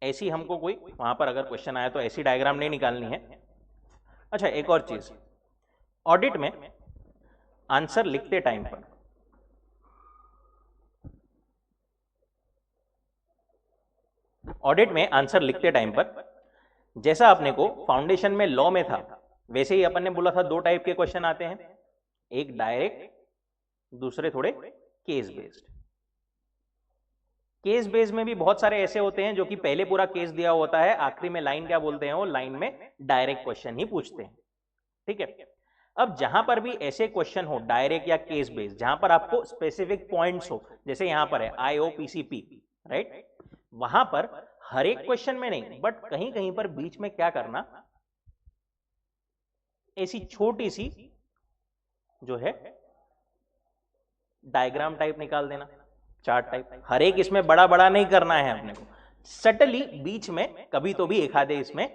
ऐसी हमको कोई वहां पर अगर क्वेश्चन आया तो ऐसी डायग्राम नहीं निकालनी है। अच्छा, एक और चीज, ऑडिट में आंसर लिखते टाइम पर जैसा अपने को फाउंडेशन में लॉ में था वैसे ही अपन ने बोला था 2 टाइप के क्वेश्चन आते हैं, एक डायरेक्ट, दूसरे थोड़े केस बेस्ड। केस बेस्ड में भी बहुत सारे ऐसे होते हैं जो कि पहले पूरा केस दिया होता है, आखिरी में लाइन क्या बोलते हैं, वो लाइन में डायरेक्ट क्वेश्चन ही पूछते हैं। ठीक है, अब जहां पर भी ऐसे क्वेश्चन हो डायरेक्ट या केस बेस्ड, जहां पर आपको स्पेसिफिक पॉइंट्स हो, जैसे यहां पर है IOPCP, राइट? वहां पर हर एक क्वेश्चन में नहीं, बट कहीं कहीं पर बीच में क्या करना, ऐसी छोटी सी जो है डायग्राम टाइप निकाल देना। चार्ट टाइप, हर एक इसमें बड़ा बड़ा नहीं करना है अपने को, सटली बीच में कभी तो भी एक आधे इसमें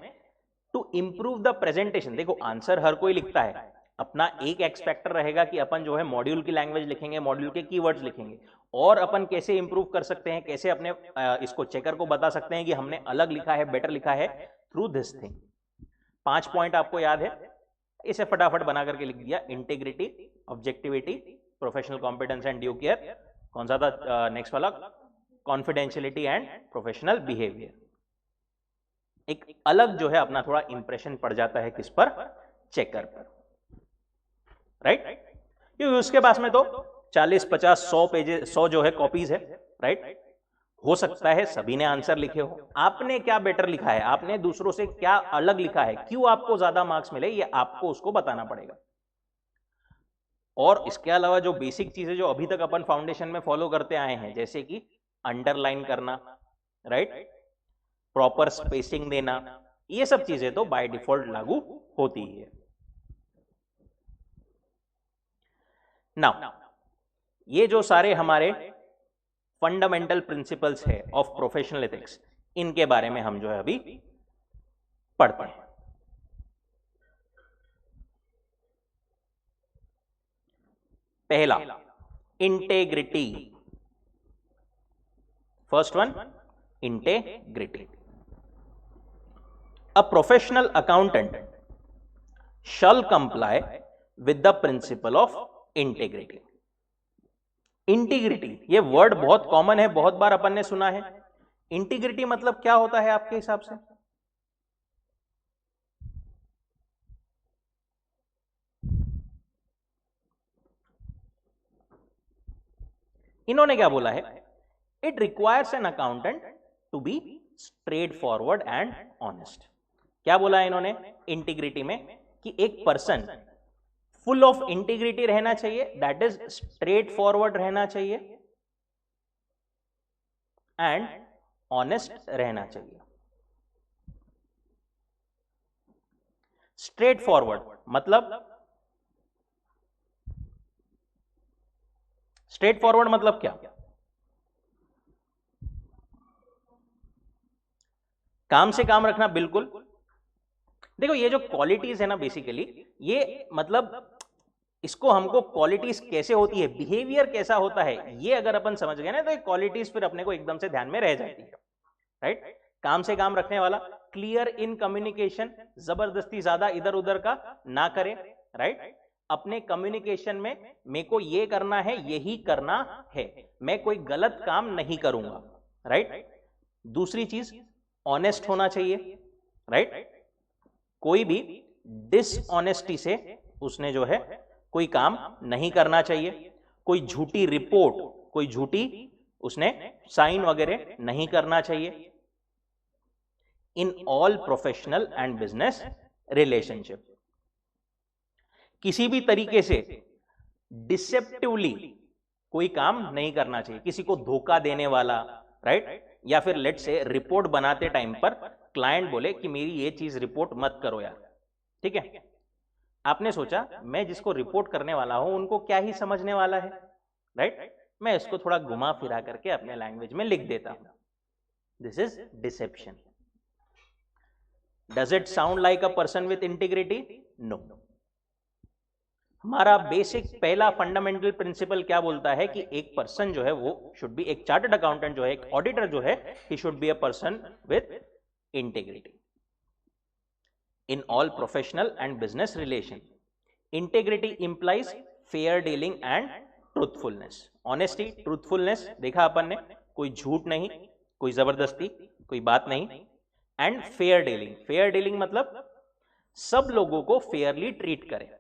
टू इंप्रूव द प्रेजेंटेशन। देखो आंसर हर कोई लिखता है, अपना एक एक्सपेक्टर रहेगा कि अपन जो है मॉड्यूल की लैंग्वेज लिखेंगे, मॉड्यूल के कीवर्ड्स लिखेंगे, और अपन कैसे इंप्रूव कर सकते हैं, कैसे अपने इसको चेकर को बता सकते हैं कि हमने अलग लिखा है, बेटर लिखा है, थ्रू दिस थिंग। 5 पॉइंट आपको याद है, इसे फटाफट बना करके लिख दिया। Integrity, objectivity, professional competence and due care, कौन सा था नेक्स्ट वाला, कॉन्फिडेंशियलिटी एंड प्रोफेशनल बिहेवियर। एक अलग जो है अपना थोड़ा इंप्रेशन पड़ जाता है किस पर, चेकर पर, राइट। क्योंकि उसके पास में तो 40, 50, 100 पेजेस, 100 जो है कॉपीज है, राइट। हो सकता है सभी ने आंसर लिखे हो, आपने क्या बेटर लिखा है, आपने दूसरों से क्या अलग लिखा है, क्यों आपको ज्यादा मार्क्स मिले, ये आपको उसको बताना पड़ेगा। और इसके अलावा जो बेसिक चीजें जो अभी तक अपन फाउंडेशन में फॉलो करते आए हैं, जैसे कि अंडरलाइन करना, राइट, प्रॉपर स्पेसिंग देना, ये सब चीजें तो बाय डिफॉल्ट लागू होती है। नाउ ये जो सारे हमारे फंडामेंटल प्रिंसिपल्स है ऑफ प्रोफेशनल एथिक्स, इनके बारे में हम जो है अभी पढ़ते हैं। पहला, integrity. First one, integrity. A professional accountant shall comply with the principle of integrity. Integrity, ये वर्ड बहुत कॉमन है, बहुत बार अपन ने सुना है। इंटीग्रिटी मतलब क्या होता है आपके हिसाब से? इन्होंने क्या बोला है? It requires an accountant to be straightforward and honest. क्या बोला है इन्होंने इंटीग्रिटी में? कि एक पर्सन फुल ऑफ इंटीग्रिटी रहना चाहिए, दैट इज स्ट्रेट फॉरवर्ड रहना चाहिए एंड ऑनेस्ट रहना चाहिए। स्ट्रेट फॉरवर्ड मतलब, स्ट्रेट फॉरवर्ड मतलब क्या? काम से काम रखना, बिल्कुल। देखो ये जो क्वालिटीज है ना, बेसिकली ये मतलब इसको हमको क्वालिटीज कैसे होती है, बिहेवियर कैसा होता है, ये अगर अपन समझ गए ना, तो ये क्वालिटीज फिर अपने को एकदम से ध्यान में रह जाती है, राइट। काम से काम रखने वाला, क्लियर इन कम्युनिकेशन, जबरदस्ती ज्यादा इधर उधर का ना करे, राइट। अपने कम्युनिकेशन में मेरे को ये करना है, यही करना है, मैं कोई गलत काम नहीं करूंगा, राइट। दूसरी चीज, ऑनेस्ट होना चाहिए, राइट। कोई भी डिसऑनेस्टी से उसने जो है कोई काम नहीं करना चाहिए, कोई झूठी रिपोर्ट, कोई झूठी उसने साइन वगैरह नहीं करना चाहिए। In all professional and business relationship, किसी भी तरीके से डिसेप्टिवली कोई काम नहीं करना चाहिए, किसी को धोखा देने वाला, राइट। या फिर लेट से रिपोर्ट बनाते टाइम पर क्लाइंट बोले कि मेरी ये चीज रिपोर्ट मत करो यार, ठीक है। आपने सोचा मैं जिसको रिपोर्ट करने वाला हूं उनको क्या ही समझने वाला है, राइट। मैं इसको थोड़ा घुमा फिरा करके अपने लैंग्वेज में लिख देता हूं। This is deception. Does it sound like a person with integrity? No. हमारा बेसिक पहला फंडामेंटल प्रिंसिपल क्या बोलता है कि एक पर्सन जो है वो शुड बी, एक चार्टर्ड अकाउंटेंट जो है, एक ऑडिटर जो है, he should be a person with integrity in all professional and business relation. Integrity implies fair dealing and truthfulness. Honesty, truthfulness देखा अपन ने, कोई झूठ नहीं, कोई जबरदस्ती, कोई बात नहीं, and fair dealing. Fair dealing मतलब सब लोगों को फेयरली ट्रीट करे,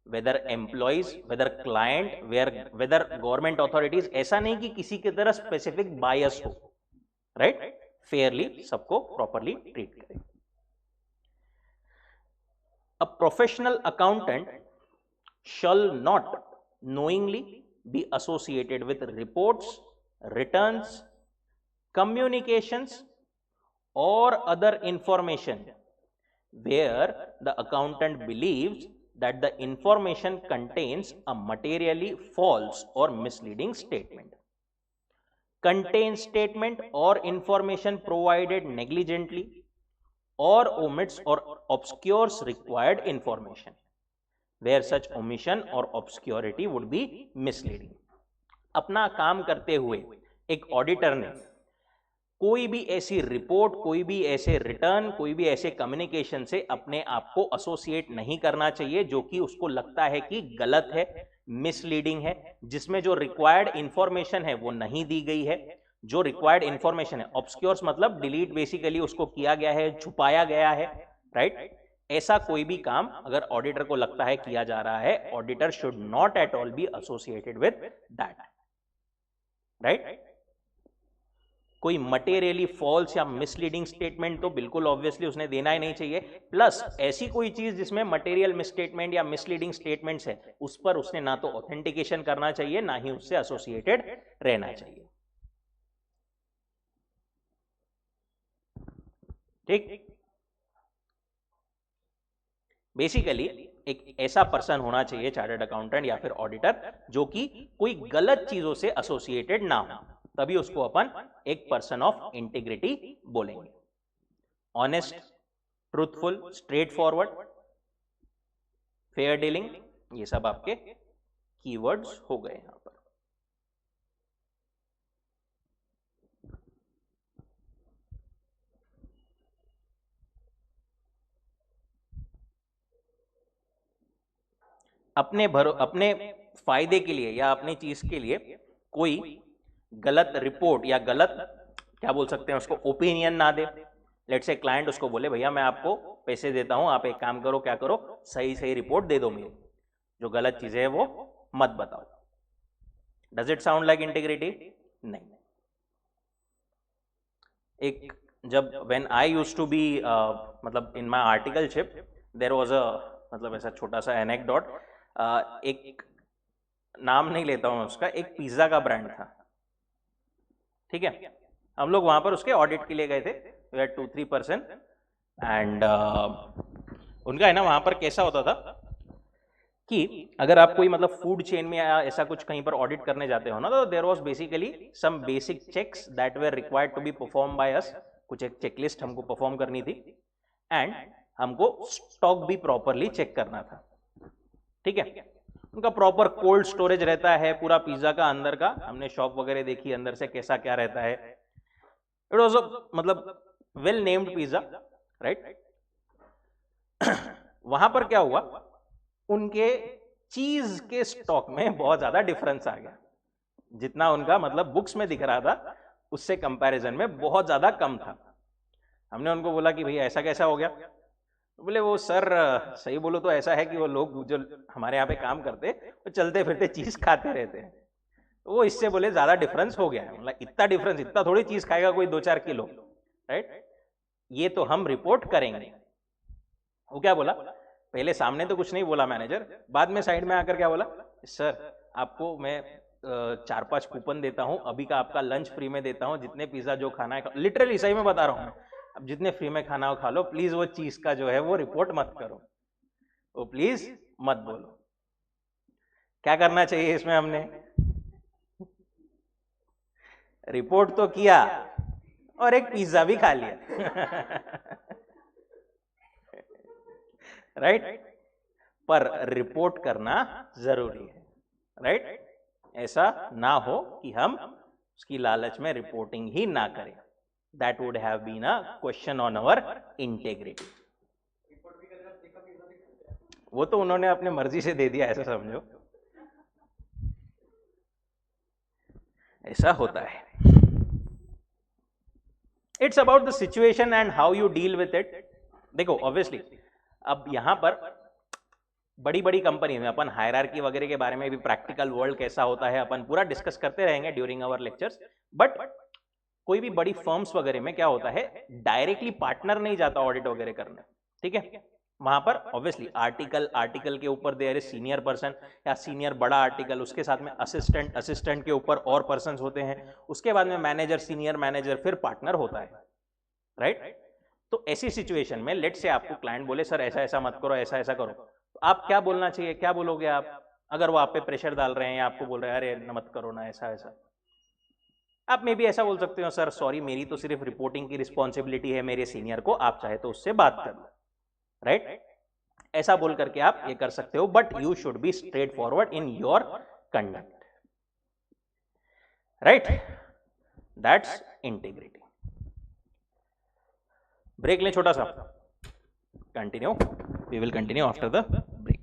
whether employees, whether client, whether government authorities. ऐसा नहीं कि किसी की तरह स्पेसिफिक बायस हो, राइट। फेयरली सबको प्रॉपरली ट्रीट करे। A professional accountant shall not knowingly be associated with reports, returns, communications, or other information where the accountant believes that the information contains a materially false or misleading statement. contain statement or information provided negligently or omits or obscures required information where such omission or obscurity would be misleading. अपना काम करते हुए एक auditor ने कोई भी ऐसी report, कोई भी ऐसे रिटर्न, कोई भी ऐसे कम्युनिकेशन से अपने आप को एसोसिएट नहीं करना चाहिए जो कि उसको लगता है कि गलत है, मिसलीडिंग है, जिसमें जो रिक्वायर्ड इंफॉर्मेशन है वो नहीं दी गई है, जो रिक्वायर्ड इंफॉर्मेशन है, ऑब्सक्योर्स मतलब डिलीट बेसिकली उसको किया गया है, छुपाया गया है, राइट? ऐसा कोई भी काम अगर ऑडिटर को लगता है किया जा रहा है, auditor should not at all B associated with that, right? कोई मटेरियली फॉल्स या मिसलीडिंग स्टेटमेंट तो बिल्कुल ऑब्वियसली उसने देना ही नहीं चाहिए, प्लस ऐसी कोई चीज जिसमें मटेरियल मिसस्टेटमेंट या मिसलीडिंग स्टेटमेंट्स है उस पर उसने ना तो ऑथेंटिकेशन करना चाहिए ना ही उससे एसोसिएटेड रहना चाहिए, ठीक? बेसिकली एक ऐसा पर्सन होना चाहिए चार्टर्ड अकाउंटेंट या फिर ऑडिटर जो कि कोई गलत चीजों से एसोसिएटेड ना हो, तभी उसको अपन एक पर्सन ऑफ इंटीग्रिटी बोलेंगे। Honest, truthful, straight forward, fair dealing, ये सब आपके कीवर्ड्स हो गए यहां पर। अपने फायदे के लिए या अपनी चीज के लिए कोई गलत रिपोर्ट या गलत क्या बोल सकते हैं उसको, ओपिनियन ना दे। लेट्स से क्लाइंट उसको बोले भैया मैं आपको पैसे देता हूं, आप एक काम करो, क्या करो, सही सही रिपोर्ट दे दो मुझे, जो गलत चीजें है वो मत बताओ। Does it sound like integrity? नहीं। एक जब when I used to be मतलब in my articleship there was a मतलब ऐसा छोटा सा एनेक्डोट, एक नाम नहीं लेता हूं उसका, एक पिज्जा का ब्रांड था, ठीक है? हम लोग वहां पर उसके ऑडिट के लिए गए थे, वी हैड 2-3 पर्सन एंड उनका है ना वहां पर कैसा होता था कि अगर आप कोई मतलब फूड चेन में या ऐसा कुछ कहीं पर ऑडिट करने जाते हो ना, तो there was basically some basic checks that were required to be perform by us. कुछ एक चेकलिस्ट हमको परफॉर्म करनी थी एंड हमको स्टॉक भी प्रॉपरली चेक करना था, ठीक है? उनका प्रॉपर कोल्ड स्टोरेज रहता है पूरा पिज्जा का अंदर का, हमने शॉप वगैरह देखी अंदर से कैसा क्या रहता है। इट वाज मतलब वेल नेम्ड पिज्जा, राइट? वहां पर क्या हुआ, उनके चीज के स्टॉक में बहुत ज्यादा डिफरेंस आ गया, जितना उनका मतलब बुक्स में दिख रहा था उससे कंपैरिजन में बहुत ज्यादा कम था। हमने उनको बोला कि भैया ऐसा कैसा हो गया? बोले वो सर सही बोलो तो ऐसा है कि वो लोग जो हमारे यहाँ पे काम करते वो चलते फिरते चीज खाते रहते हैं, तो वो इससे बोले ज्यादा डिफरेंस हो गया है। मतलब इतना डिफरेंस, इतना थोड़ी चीज खाएगा कोई 2-4 किलो, राइट? ये तो हम रिपोर्ट करेंगे। वो क्या बोला, पहले सामने तो कुछ नहीं बोला मैनेजर, बाद में साइड में आकर क्या बोला, सर आपको मैं 4-5 कूपन देता हूं, अभी का आपका लंच फ्री में देता हूं, जितने पिज्जा जो खाना है, लिटरली सही में बता रहा हूं मैं, अब जितने फ्री में खाना हो खा लो, प्लीज वो चीज का जो है वो रिपोर्ट मत करो, वो प्लीज मत बोलो। क्या करना चाहिए इसमें? हमने रिपोर्ट तो किया और एक पिज्जा भी खा लिया राइट? पर रिपोर्ट करना जरूरी है, राइट? ऐसा ना हो कि हम उसकी लालच में रिपोर्टिंग ही ना करें। That would have been a question on our integrity. वो तो उन्होंने अपने मर्जी से दे दिया, ऐसा समझो, ऐसा होता है। It's about the situation and how you deal with it. देखो ऑब्वियसली अब यहां पर बड़ी बड़ी कंपनी में अपन हायरार्की वगैरह के बारे में भी, प्रैक्टिकल वर्ल्ड कैसा होता है, अपन पूरा डिस्कस करते रहेंगे ड्यूरिंग आवर लेक्चर्स। बट कोई भी बड़ी फर्म्स वगैरह में क्या होता है, डायरेक्टली पार्टनर नहीं जाता ऑडिट वगैरह करने, ठीक है? वहां पर ऑब्वियसली आर्टिकल के ऊपर देयर इज सीनियर पर्सन या सीनियर बड़ा आर्टिकल, उसके साथ में असिस्टेंट के ऊपर और पर्सन होते हैं, उसके बाद में मैनेजर, सीनियर मैनेजर, फिर पार्टनर होता है, राइट? तो ऐसी सिचुएशन में लेट से आपको क्लाइंट बोले सर ऐसा ऐसा मत करो, ऐसा ऐसा करो, तो आप क्या बोलना चाहिए, क्या बोलोगे आप? अगर वो आप पे प्रेशर डाल रहे हैं या आपको बोल रहे हैं अरे मत करो ना ऐसा ऐसा, आप मे भी ऐसा बोल सकते हो, सर सॉरी मेरी तो सिर्फ रिपोर्टिंग की रिस्पॉन्सिबिलिटी है मेरे सीनियर को, आप चाहे तो उससे बात कर लो, राइट? ऐसा बोल करके आप ये कर सकते हो, but you should be straightforward in your conduct, right? That's integrity. Break लें छोटा सा, continue, we will continue after the break.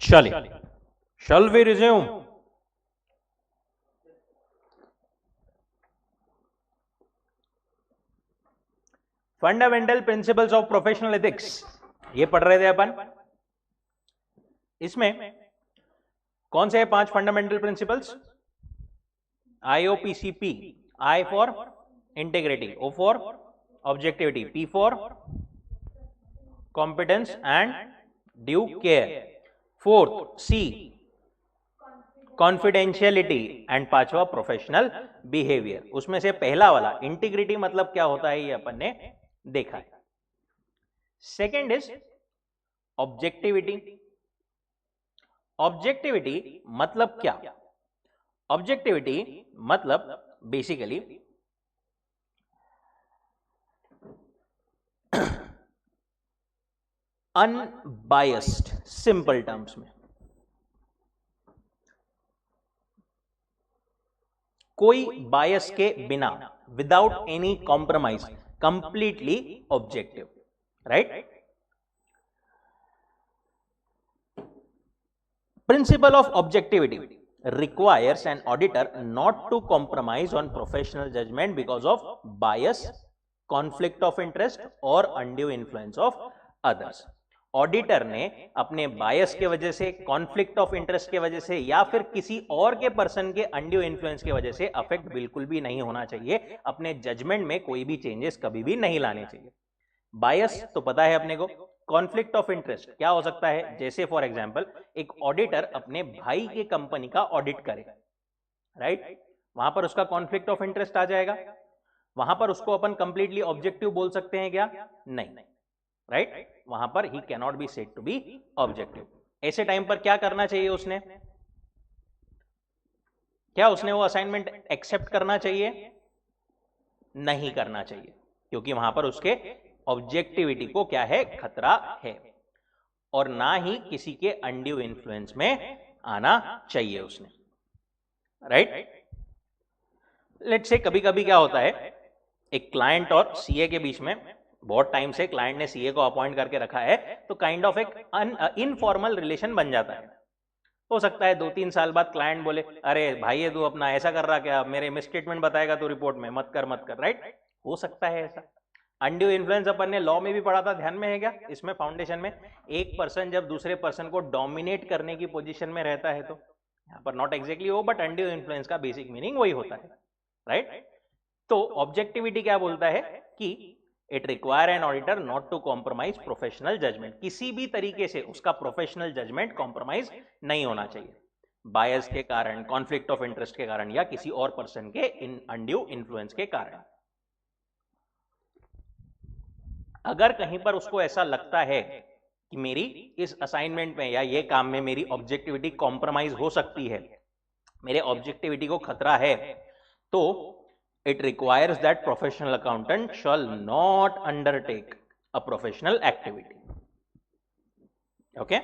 चलिए, shall we resume? Fundamental principles of professional ethics ये पढ़ रहे थे अपन। इसमें कौन से 5 fundamental principles? IOPCP, I for integrity, O for objectivity, P for competence and due care, 4th C confidentiality and 5वां प्रोफेशनल बिहेवियर। उसमें से पहला वाला इंटीग्रिटी मतलब क्या होता है ये अपन ने देखा है। Second is objectivity. ऑब्जेक्टिविटी मतलब क्या? ऑब्जेक्टिविटी मतलब बेसिकली अनबायस्ड, सिंपल टर्म्स में कोई बायस के बिना, without any compromise, completely objective, right? Principle of objectivity requires an auditor not to compromise on professional judgment because of bias, conflict of interest or undue influence of others. Auditor ने अपने बायस के वजह से, conflict of interest के वजह से या फिर किसी और के पर्सन के अनड्यू इन्फ्लुएंस की वजह से अफेक्ट बिल्कुल भी नहीं होना चाहिए। अपने जजमेंट में कोई भी चेंजेस कभी भी नहीं लाने चाहिए। बायस तो पता है अपने को। कॉन्फ्लिक्ट ऑफ इंटरेस्ट क्या हो सकता है? जैसे फॉर एग्जांपल एक ऑडिटर अपने भाई के कंपनी का ऑडिट करे, राइट? वहां पर उसका कॉन्फ्लिक्ट ऑफ इंटरेस्ट आ जाएगा। वहां पर उसको अपन कंप्लीटली ऑब्जेक्टिव बोल सकते हैं क्या? नहीं, राइट? वहां पर he can not be said to be objective. ऐसे टाइम पर क्या करना चाहिए उसने? क्या उसने वो असाइनमेंट एक्सेप्ट करना चाहिए? नहीं करना चाहिए, क्योंकि वहां पर उसके ऑब्जेक्टिविटी को क्या है? खतरा है। और ना ही किसी के अनड्यू इन्फ्लुएंस में आना चाहिए उसने, राइट? लेट्स से कभी कभी क्या होता है, एक क्लाइंट और सीए के बीच में बहुत टाइम से क्लाइंट ने सीए को अपॉइंट करके रखा है, तो काइंड ऑफ एक इनफॉर्मल रिलेशन बन जाता है। हो सकता है 2-3 साल बाद क्लाइंट बोले, अरे भाई ये तू अपना ऐसा कर रहा, क्या मेरे मिसस्टेटमेंट बताएगा तू रिपोर्ट में, मत कर, राइट? हो सकता है ऐसा। अनड्यू इन्फ्लुएंस अपन ने लॉ में भी पढ़ा था, ध्यान में है क्या? इसमें फाउंडेशन में एक पर्सन जब दूसरे पर्सन को डोमिनेट करने की पोजीशन में रहता है, तो यहां पर नॉट एग्जैक्टली वो, बट अनड्यू इन्फ्लुएंस का बेसिक मीनिंग वही होता है, राइट? तो ऑब्जेक्टिविटी क्या बोलता है कि it require an auditor not to compromise professional judgment. किसी भी तरीके से उसका प्रोफेशनल जजमेंट कॉम्प्रोमाइज नहीं होना चाहिए, बायस के कारण, कॉन्फ्लिक्ट ऑफ इंटरेस्ट के कारण या किसी और पर्सन के अनड्यू इन्फ्लुएंस के कारण। अगर कहीं पर उसको ऐसा लगता है कि मेरी इस असाइनमेंट में या ये काम में मेरी ऑब्जेक्टिविटी कॉम्प्रोमाइज हो सकती है, मेरे ऑब्जेक्टिविटी को खतरा है, तो it requires that professional accountant shall not undertake a professional activity. Okay?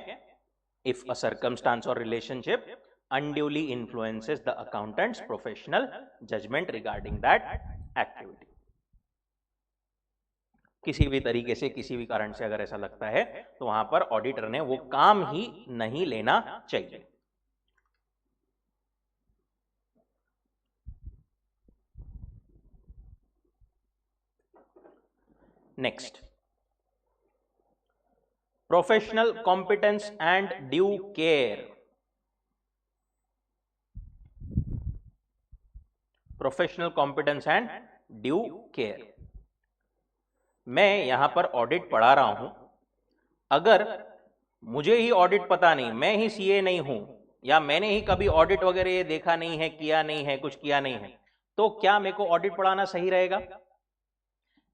If a circumstance और relationship unduly influences the accountant's professional judgment regarding that activity. किसी भी तरीके से, किसी भी कारण से अगर ऐसा लगता है, तो वहां पर ऑडिटर ने वो काम ही नहीं लेना चाहिए। Next, professional competence and due care. Professional competence and due care. मैं यहां पर ऑडिट पढ़ा रहा हूं, अगर मुझे ही ऑडिट पता नहीं, मैं ही सीए नहीं हूं, या मैंने ही कभी ऑडिट वगैरह ये देखा नहीं है, किया नहीं है, कुछ किया नहीं है, तो क्या मेरे को ऑडिट पढ़ाना सही रहेगा?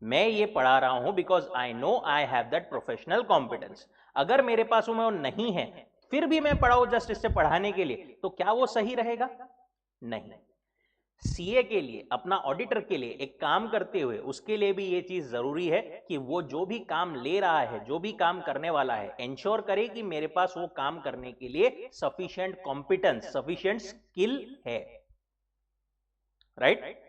मैं ये पढ़ा रहा हूं because I know I have that professional competence. अगर मेरे पास वो नहीं है, फिर भी मैं पढ़ाऊं जस्ट इससे पढ़ाने के लिए, तो क्या वो सही रहेगा? नहीं। सीए के लिए, अपना ऑडिटर के लिए एक काम करते हुए, उसके लिए भी ये चीज जरूरी है कि वो जो भी काम ले रहा है, जो भी काम करने वाला है, इंश्योर करे कि मेरे पास वो काम करने के लिए सफिशिएंट कॉम्पिटेंस, सफिशिएंट स्किल है, right?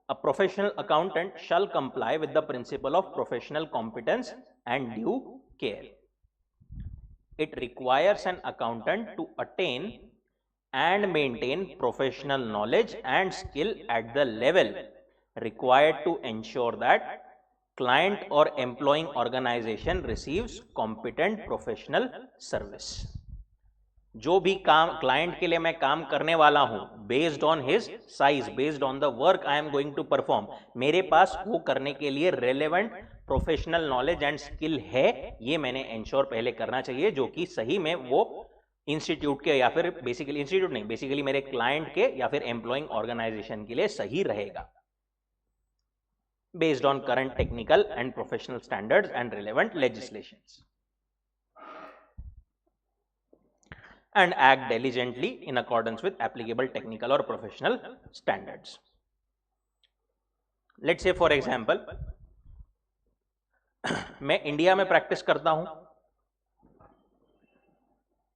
A professional accountant shall comply with the principle of professional competence and due care. it requires an accountant to attain and maintain professional knowledge and skill at the level required to ensure that client or employing organization receives competent professional service. जो भी काम client के लिए मैं काम करने वाला हूं, based on his size, based on the work I am going to perform, मेरे पास वो करने के लिए relevant professional knowledge and skill है, ये मैंने इंश्योर पहले करना चाहिए, जो कि सही में वो इंस्टीट्यूट के या फिर बेसिकली इंस्टीट्यूट नहीं, बेसिकली मेरे क्लाइंट के या फिर एम्प्लॉइंग ऑर्गेनाइजेशन के लिए सही रहेगा, based on current technical and professional standards and relevant legislations, and act diligently in accordance with applicable technical or professional standards. Let's say for example, मैं इंडिया में प्रैक्टिस करता हूं,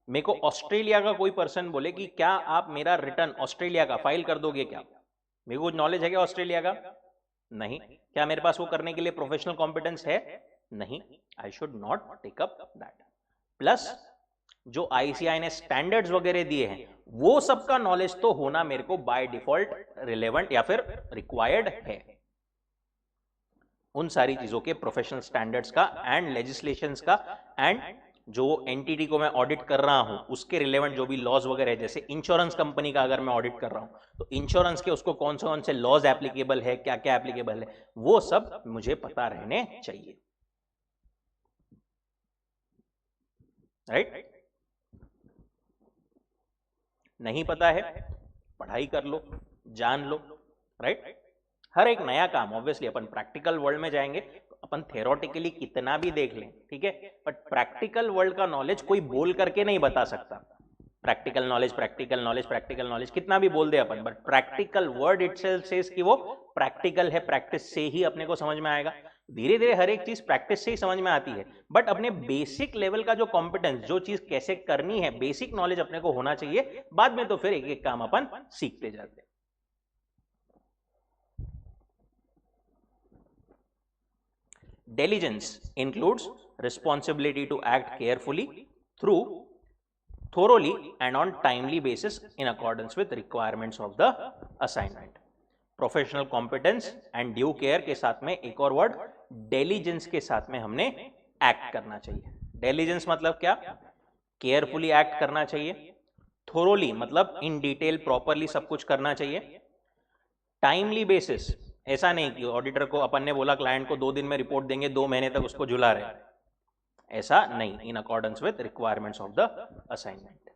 मेरे को ऑस्ट्रेलिया का कोई पर्सन बोले कि क्या आप मेरा रिटर्न ऑस्ट्रेलिया का फाइल कर दोगे क्या? मेरे को नॉलेज है क्या ऑस्ट्रेलिया का? नहीं. क्या मेरे पास वो करने के लिए प्रोफेशनल कॉम्पिटेंस है? नहीं. I should not take up that. Plus जो आईसीआई ने स्टैंडर्ड्स वगैरह दिए हैं, वो सबका नॉलेज तो होना मेरे को बाय डिफॉल्ट रिलेवेंट या फिर रिक्वायर्ड है. उन सारी चीजों के प्रोफेशनल स्टैंडर्ड्स का एंड लेजिस्लेशंस का एंड जो एंटिटी को मैं ऑडिट कर रहा हूं उसके रिलेवेंट जो भी लॉज वगैरह है, जैसे इंश्योरेंस कंपनी का अगर मैं ऑडिट कर रहा हूं तो इंश्योरेंस के उसको कौन से लॉज एप्लीकेबल है, क्या क्या एप्लीकेबल है, वो सब मुझे पता रहने चाहिए. राइट? नहीं पता है, पढ़ाई कर लो, जान लो. राइट? हर एक नया काम ऑब्वियसली अपन प्रैक्टिकल वर्ल्ड में जाएंगे तो अपन थ्योरेटिकली कितना भी देख लें, ठीक है, बट प्रैक्टिकल वर्ल्ड का नॉलेज कोई बोल करके नहीं बता सकता. Practical knowledge, practical knowledge, practical knowledge कितना भी बोल दे अपन, but practical word itself says कि वो प्रैक्टिकल है, प्रैक्टिस से ही अपने को समझ में आएगा. धीरे धीरे हर एक चीज प्रैक्टिस से ही समझ में आती है, बट अपने बेसिक लेवल का जो कॉम्पिटेंस, जो चीज कैसे करनी है, बेसिक नॉलेज अपने को होना चाहिए. बाद में तो फिर एक एक काम अपन सीखते जाते हैं. Diligence includes responsibility to act carefully, thoroughly and on timely basis in accordance with requirements of the assignment. Professional competence and due care के साथ में एक और वर्ड diligence के साथ में हमने act करना चाहिए. Diligence मतलब क्या? Carefully act करना चाहिए. Thoroughly मतलब in detail properly सब कुछ करना चाहिए. Timely basis, ऐसा नहीं कि ऑडिटर को अपन ने बोला क्लाइंट को 2 दिन में रिपोर्ट देंगे, 2 महीने तक उसको झुला रहे, ऐसा नहीं. इन accordance with requirements of the assignment.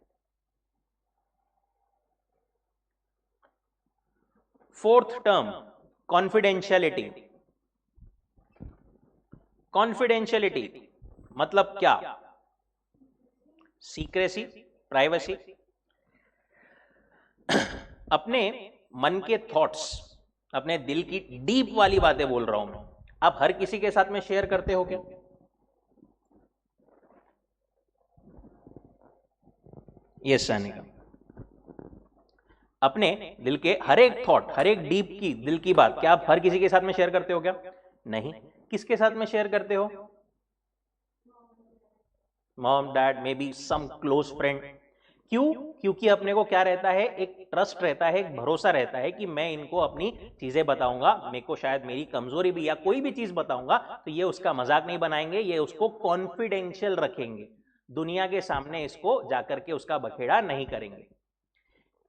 Fourth term, confidentiality. Confidentiality मतलब क्या? Secrecy, privacy. अपने मन के थॉट्स, अपने दिल की डीप वाली बातें बोल रहा हूं मैं, आप हर किसी के साथ में शेयर करते हो क्या? ये सनी का अपने दिल के हर एक थॉट, हर एक डीप की दिल की बात क्या आप हर किसी के साथ में शेयर करते हो क्या? नहीं. किसके साथ में शेयर करते हो? Mom, dad, maybe some close friend. क्यों? क्योंकि अपने को क्या रहता है, एक ट्रस्ट रहता है, एक भरोसा रहता है कि मैं इनको अपनी चीजें बताऊंगा, मेरे को शायद मेरी कमजोरी भी या कोई भी चीज बताऊंगा तो ये उसका मजाक नहीं बनाएंगे, ये उसको कॉन्फिडेंशियल रखेंगे, दुनिया के सामने इसको जाकर के उसका बखेड़ा नहीं करेंगे.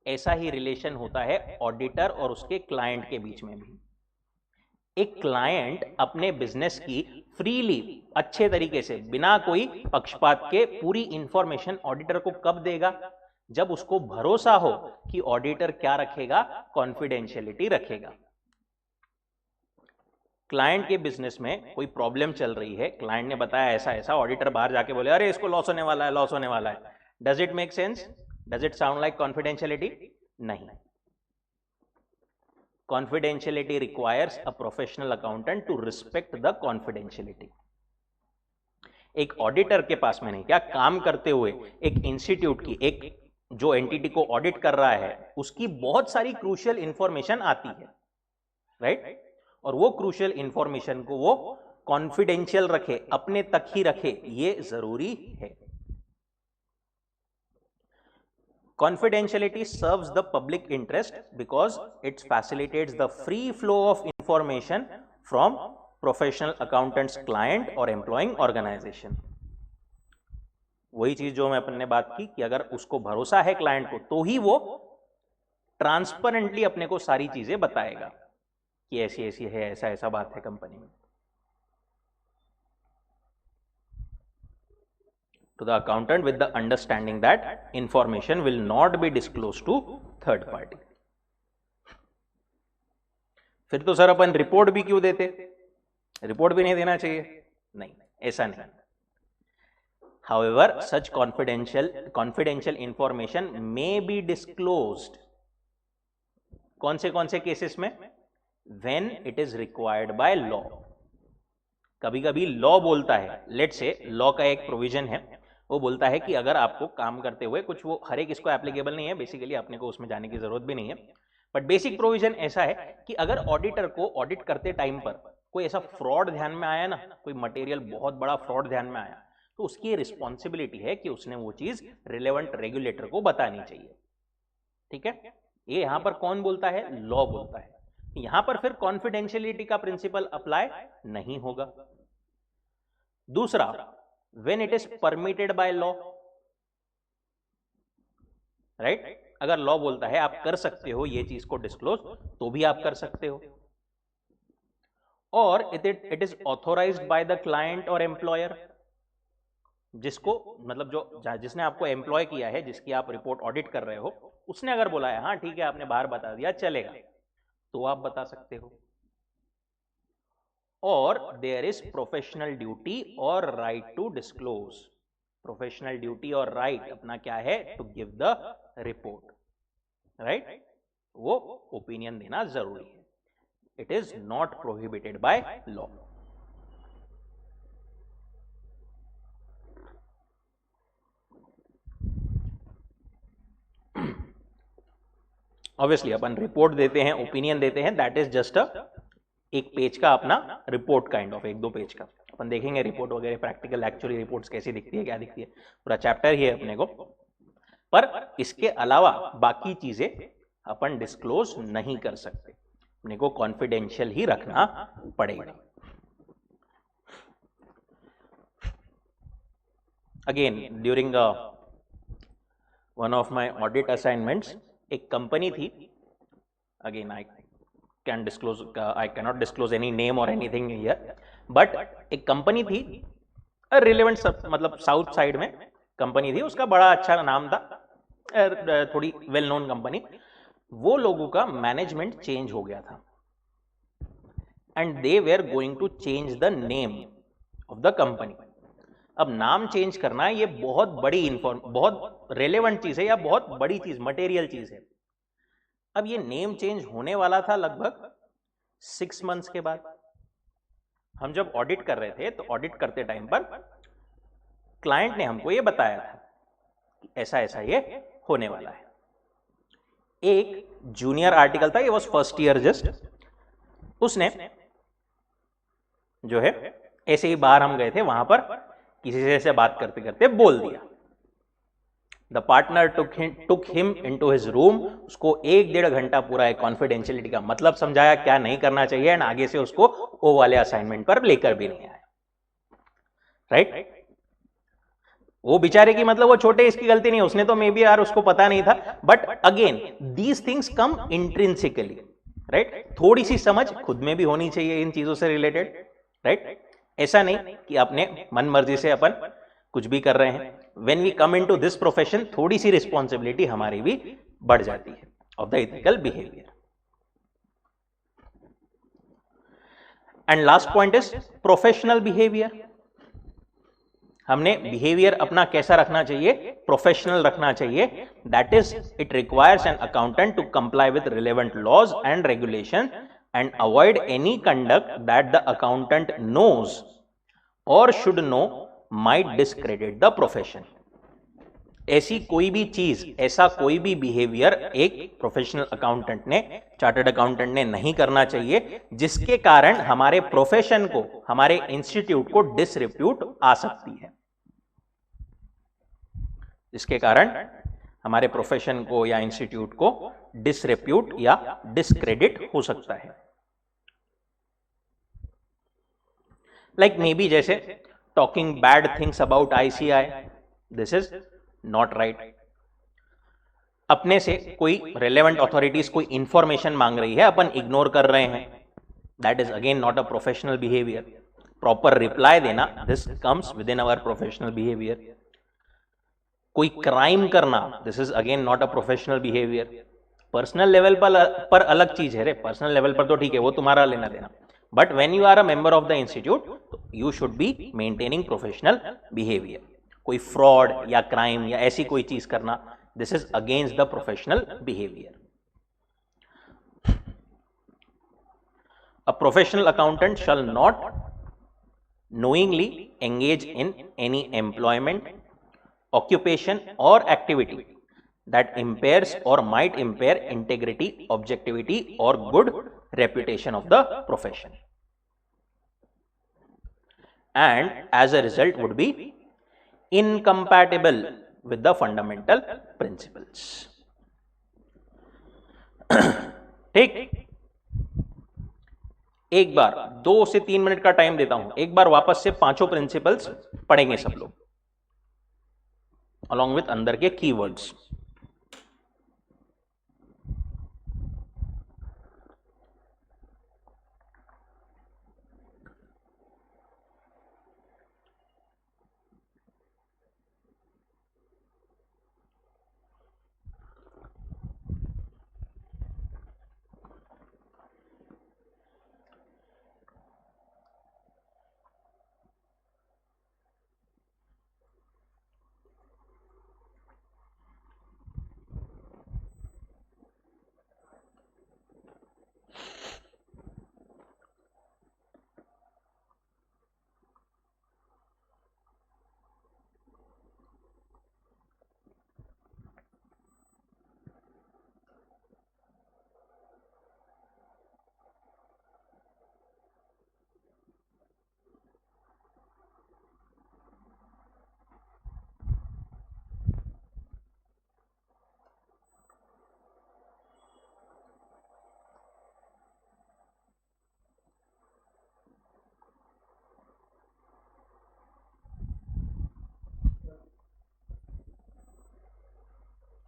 ऐसा ही रिलेशन होता है ऑडिटर और उसके क्लाइंट के बीच में भी. एक क्लाइंट अपने बिजनेस की फ्रीली, अच्छे तरीके से, बिना कोई पक्षपात के पूरी इंफॉर्मेशन ऑडिटर को कब देगा? जब उसको भरोसा हो कि ऑडिटर क्या रखेगा, कॉन्फिडेंशियलिटी रखेगा. क्लाइंट के बिजनेस में कोई प्रॉब्लम चल रही है, क्लाइंट ने बताया ऐसा ऐसा, ऑडिटर बाहर जाके बोले अरे इसको लॉस होने वाला है, लॉस होने वाला है. Does it make sense? Does it sound like confidentiality? नहीं. Confidentiality requires a professional accountant to respect the confidentiality. एक ऑडिटर के पास में नहीं, क्या काम करते हुए एक इंस्टीट्यूट की, एक जो एंटिटी को ऑडिट कर रहा है उसकी बहुत सारी क्रूशियल इंफॉर्मेशन आती है, राइट? और वो क्रूशियल इंफॉर्मेशन को वो कॉन्फिडेंशियल रखे, अपने तक ही रखे, ये जरूरी है. confidentiality serves the public interest because it facilitates the free flow of information from professional accountants client और एम्प्लॉइंग ऑर्गेनाइजेशन। वही चीज जो मैं अपन ने बात की कि अगर उसको भरोसा है क्लाइंट को तो ही वो ट्रांसपेरेंटली अपने को सारी चीजें बताएगा कि ऐसी ऐसी है, ऐसा ऐसा बात है कंपनी में। To the accountant with the understanding that information will not be disclosed to third party। फिर तो सर अपन रिपोर्ट भी क्यों देते? रिपोर्ट भी नहीं देना चाहिए? नहीं, ऐसा नहीं। However, such confidential information may be disclosed। कौन से केसेस में? When it is required by law। कभी कभी लॉ बोलता है, लेट से लॉ का एक प्रोविजन है, वो बोलता है कि अगर आपको काम करते हुए कुछ, वो हर एक इसको एप्लीकेबल नहीं है, बेसिकली अपने को उसमें जाने की जरूरत भी नहीं है, बट बेसिक प्रोविजन ऐसा है कि अगर ऑडिटर को ऑडिट करते टाइम पर कोई ऐसा फ्रॉड ध्यान में आया ना, कोई मटेरियल बहुत बड़ा फ्रॉड ध्यान में आया, तो उसकी रिस्पॉन्सिबिलिटी है कि उसने वो चीज रिलेवेंट रेगुलेटर को बतानी चाहिए। ठीक है, ये यहां पर कौन बोलता है? लॉ बोलता है। यहां पर फिर कॉन्फिडेंशियलिटी का प्रिंसिपल अप्लाई नहीं होगा। दूसरा, when it is permitted by law, right? अगर लॉ बोलता है आप कर सकते हो ये चीज को डिस्क्लोज, तो भी आप कर सकते हो। और it is authorised by the client और एम्प्लॉयर, जिसको मतलब जो जिसने आपको एम्प्लॉय किया है, जिसकी आप रिपोर्ट ऑडिट कर रहे हो, उसने अगर बोला है हाँ ठीक है आपने बाहर बता दिया चलेगा, तो आप बता सकते हो। और देयर इज प्रोफेशनल ड्यूटी और right to disclose. Professional duty और राइट अपना क्या है? To give the report, right? वो ओपिनियन देना जरूरी है। It is not prohibited by law. Obviously अपन रिपोर्ट देते हैं, ओपिनियन देते हैं, दैट इज जस्ट एक पेज का अपना रिपोर्ट, काइंड ऑफ 1-2 पेज का। अपन देखेंगे रिपोर्ट वगैरह, प्रैक्टिकल एक्चुअली रिपोर्ट्स कैसी दिखती है, क्या दिखती है, पूरा चैप्टर ही है अपने को। पर इसके अलावा बाकी चीजें अपन डिस्क्लोज नहीं कर सकते, अपने को कॉन्फिडेंशियल ही रखना पड़ेगा। Again during one of my audit assignments, एक कंपनी थी, again I cannot disclose any name or anything here, but एक कंपनी थी रिलेवेंट, मतलब साउथ साइड में कंपनी थी, उसका बड़ा अच्छा नाम था, थोड़ी वेल नोन कंपनी। वो लोगों का मैनेजमेंट चेंज हो गया था and they were going to change the name of the company. अब नाम चेंज करना ये बहुत बड़ी बहुत रेलेवेंट चीज है, या बहुत बड़ी चीज, मटेरियल चीज है। अब ये नेम चेंज होने वाला था लगभग 6 मंथ्स के बाद। हम जब ऑडिट कर रहे थे तो ऑडिट करते टाइम पर क्लाइंट ने हमको ये बताया था कि ऐसा ऐसा ये होने वाला है। एक जूनियर आर्टिकल था, ये वाज फर्स्ट ईयर जस्ट, उसने जो है ऐसे ही बाहर हम गए थे, वहां पर किसी से बात करते करते बोल दिया। The partner took him into his room, उसको 1-1.5 घंटा पूरा एक कॉन्फिडेंशियलिटी का मतलब समझाया, क्या नहीं करना चाहिए, एंड आगे से उसको वो वाले असाइनमेंट पर लेकर भी नहीं आया, राइट? वो बेचारे की मतलब वो छोटे, इसकी गलती नहीं, उसने तो मे बी यार उसको पता नहीं था, but again these things come intrinsically, right? थोड़ी सी समझ खुद में भी होनी चाहिए इन चीजों से रिलेटेड, राइट? ऐसा नहीं कि अपने मन मर्जी से अपन कुछ भी कर रहे हैं। When we come into this profession, थोड़ी सी रिस्पॉन्सिबिलिटी हमारी भी बढ़ जाती है of the ethical behaviour. And last point is professional behaviour. हमने बिहेवियर अपना कैसा रखना चाहिए? प्रोफेशनल रखना चाहिए। That is it requires an accountant to comply with relevant laws and regulation and avoid any conduct that the accountant knows or should know might discredit the profession। ऐसी कोई भी चीज, ऐसा कोई भी बिहेवियर एक प्रोफेशनल अकाउंटेंट ने, chartered accountant ने नहीं करना चाहिए जिसके कारण हमारे प्रोफेशन को, हमारे इंस्टीट्यूट को डिसरिप्यूट आ सकती है, जिसके कारण हमारे प्रोफेशन को या इंस्टीट्यूट को डिसरेप्यूट या डिस्क्रेडिट हो सकता है। लाइक मे बी जैसे talking bad things about ICI, this is not right. अपने से कोई रेलेवेंट अथॉरिटीज कोई इंफॉर्मेशन मांग रही है, अपन इग्नोर कर रहे हैं, that is again not a professional behaviour. Proper reply देना, this comes within our professional behaviour. कोई क्राइम करना, this is again not a professional behaviour. Personal level पर अलग चीज है रे, पर्सनल लेवल पर तो ठीक है, वो तुम्हारा लेना देना, but when you are a member of the institute you should be maintaining professional behaviour. कोई फ्रॉड या क्राइम या ऐसी कोई चीज करना, this is against the professional behaviour. A professional accountant shall not knowingly engage in any employment, occupation or activity that impairs or might impair integrity, objectivity or good reputation of the profession, and as a result would be incompatible with the fundamental principles. ठीक, एक बार 2 से 3 minute का time देता हूं, एक बार वापस से पांचों प्रिंसिपल्स पढ़ेंगे सब लोग अलॉन्ग विथ अंदर के कीवर्ड्स।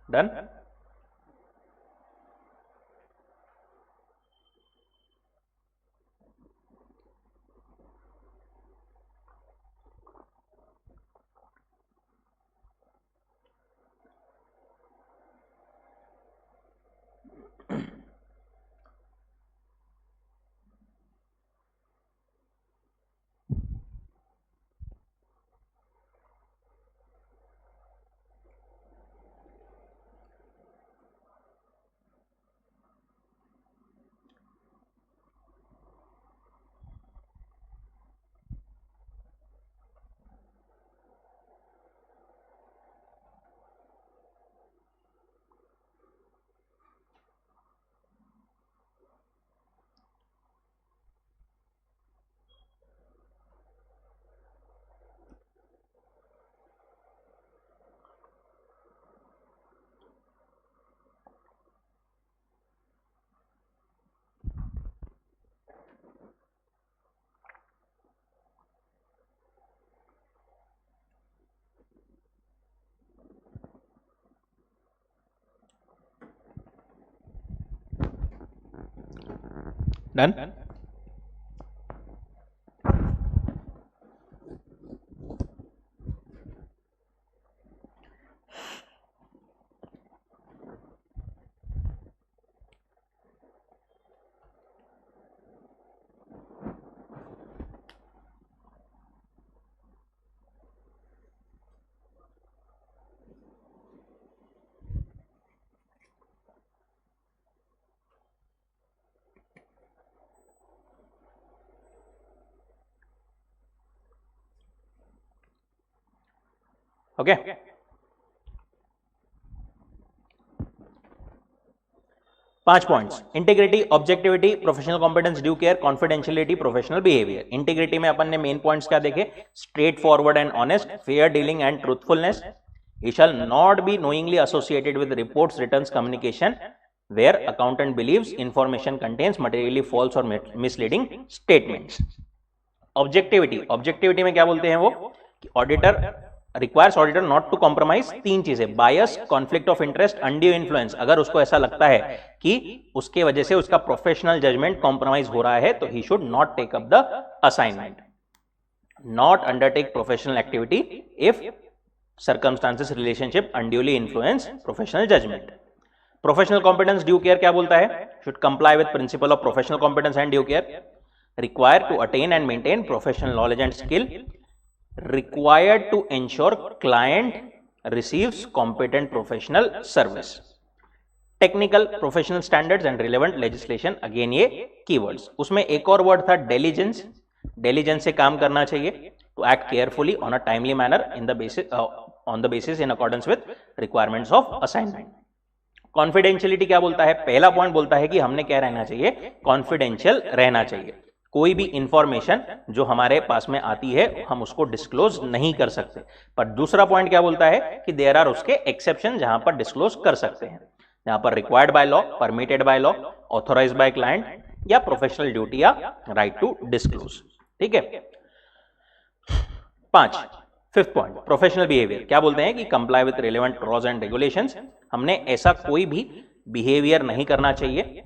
डन? डन? ओके, पांच points: integrity, objectivity, professional competence, due care, confidentiality, professional behaviour. Integrity में अपन ने मेन पॉइंट्स क्या देखे? Straight forward and honest, fair dealing and truthfulness, He shall not be knowingly associated with reports, returns, communication where accountant believes information contains materially false or misleading statements. Objectivity में क्या बोलते हैं वो कि auditor requires auditor not to compromise तीन चीजें, bias, conflict of interest, undue influence. अगर उसको ऐसा लगता है कि उसके वजह से उसका प्रोफेशनल जजमेंट कॉम्प्रोमाइज हो रहा है तो he should not take up the assignment. Not undertake professional activity if circumstances relationship unduly influence professional judgment. Professional competence due care क्या बोलता है? Should comply with principle of professional competence and due care. Required to attain and maintain professional knowledge and skill. Required to ensure client receives competent professional service. Technical professional standards and relevant legislation. Again ये keywords. उसमें एक और word था diligence. Diligence से काम करना चाहिए. To act carefully on a timely manner on the basis in accordance with requirements of assignment. Confidentiality क्या बोलता है? पहला पॉइंट बोलता है कि हमने क्या रहना चाहिए? कॉन्फिडेंशियल रहना चाहिए. कोई भी इंफॉर्मेशन जो हमारे पास में आती है हम उसको डिस्क्लोज नहीं कर सकते. पर दूसरा पॉइंट क्या बोलता है कि देयर आर उसके एक्सेप्शन जहां पर डिस्क्लोज कर सकते हैं, जहां पर required by law, permitted by law, authorise by client या प्रोफेशनल ड्यूटी या राइट टू डिस्क्लोज. ठीक है. 5 फिफ्थ पॉइंट प्रोफेशनल बिहेवियर क्या बोलते हैं कि comply with relevant laws and regulations. हमने ऐसा कोई भी बिहेवियर नहीं करना चाहिए.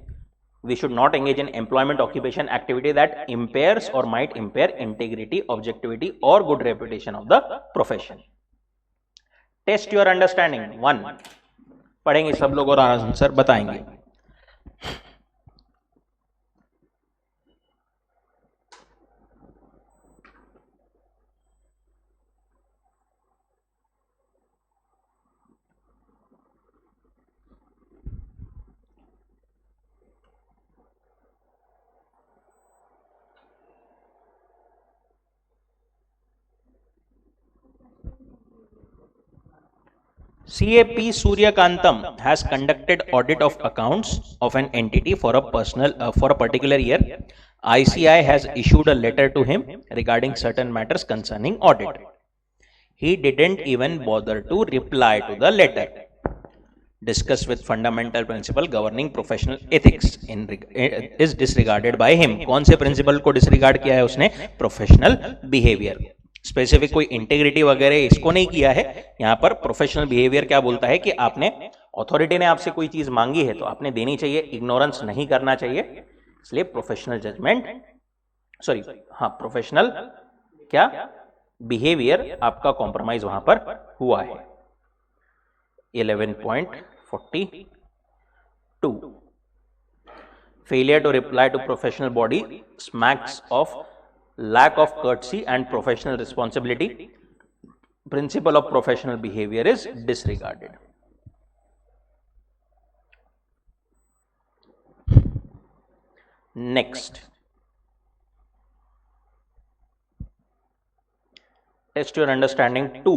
We should not engage in employment occupation activity that impairs or might impair integrity, objectivity or good reputation of the profession. Test your understanding 1 पढ़ेंगे सब लोग और आंसर बताएंगे. CAP Suryakantam has conducted audit of accounts of an entity for a particular year. ICI has issued a letter to him regarding certain matters concerning audit. He didn't even bother to reply to the letter. Discuss with fundamental principle governing professional ethics is disregarded by him. कौन से principle को disregard किया है उसने? Professional behavior. Specific कोई integrity वगैरह इसको नहीं किया है. यहां पर प्रोफेशनल बिहेवियर क्या बोलता है कि आपने अथॉरिटी ने आपसे कोई चीज मांगी है तो आपने देनी चाहिए, इग्नोरेंस नहीं करना चाहिए. इसलिए प्रोफेशनल जजमेंट प्रोफेशनल क्या बिहेवियर आपका कॉम्प्रोमाइज वहां पर हुआ है. 11.42 failure to reply to professional body smacks of lack of courtesy and professional responsibility. Principle of professional behavior is disregarded. Next, test your understanding 2.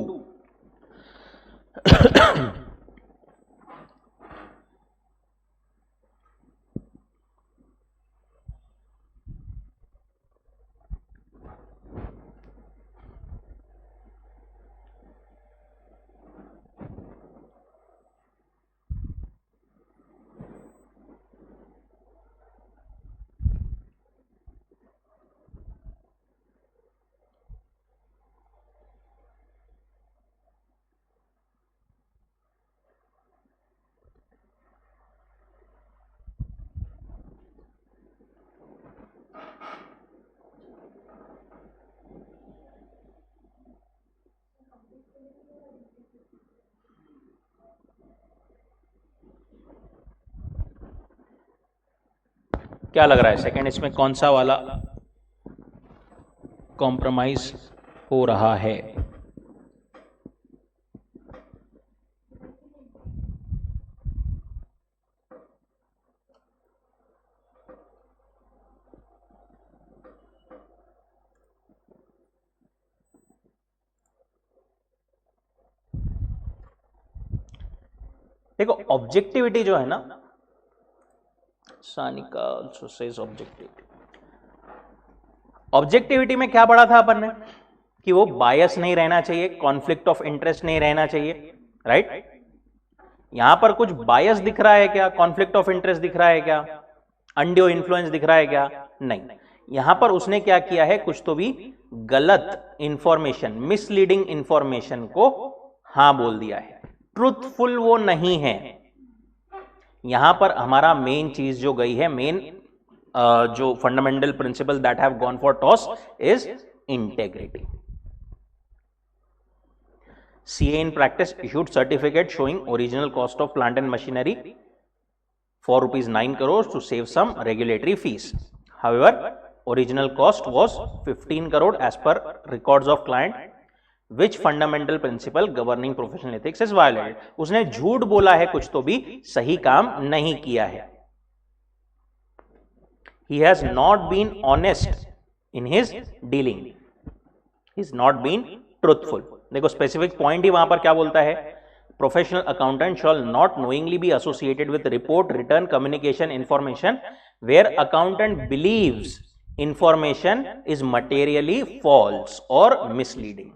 क्या लग रहा है सेकंड इसमें कौन सा वाला कॉम्प्रोमाइज हो रहा है? देखो ऑब्जेक्टिविटी जो है ना, Sanika also says objectivity. Objectivity में क्या पढ़ा था अपन ने कि वो बायस नहीं रहना चाहिए, कॉन्फ्लिक्ट ऑफ इंटरेस्ट नहीं रहना चाहिए, राइट? यहां पर कुछ बायस दिख रहा है क्या? कॉन्फ्लिक्ट ऑफ इंटरेस्ट दिख रहा है क्या? अनड्यू इन्फ्लुएंस दिख रहा है क्या? नहीं। यहां पर उसने क्या किया है? कुछ तो भी गलत इंफॉर्मेशन, मिसलीडिंग इंफॉर्मेशन को हां बोल दिया है, ट्रूथफुल वो नहीं है। यहां पर हमारा मेन चीज जो गई है, मेन जो fundamental principle that have gone for toss is integrity. CA in practice issued certificate showing original cost of plant and machinery for rupees 9 crores to save some regulatory fees. However, original cost was 15 crore as per records of client, which fundamental principle governing professional ethics is violated. उसने झूठ बोला है, कुछ तो भी सही काम नहीं किया है। He has not been honest in his dealing. He is not been truthful. देखो स्पेसिफिक पॉइंट ही वहां पर क्या बोलता है? Professional accountant shall not knowingly be associated with report, return, communication, information where accountant believes information is materially false or misleading.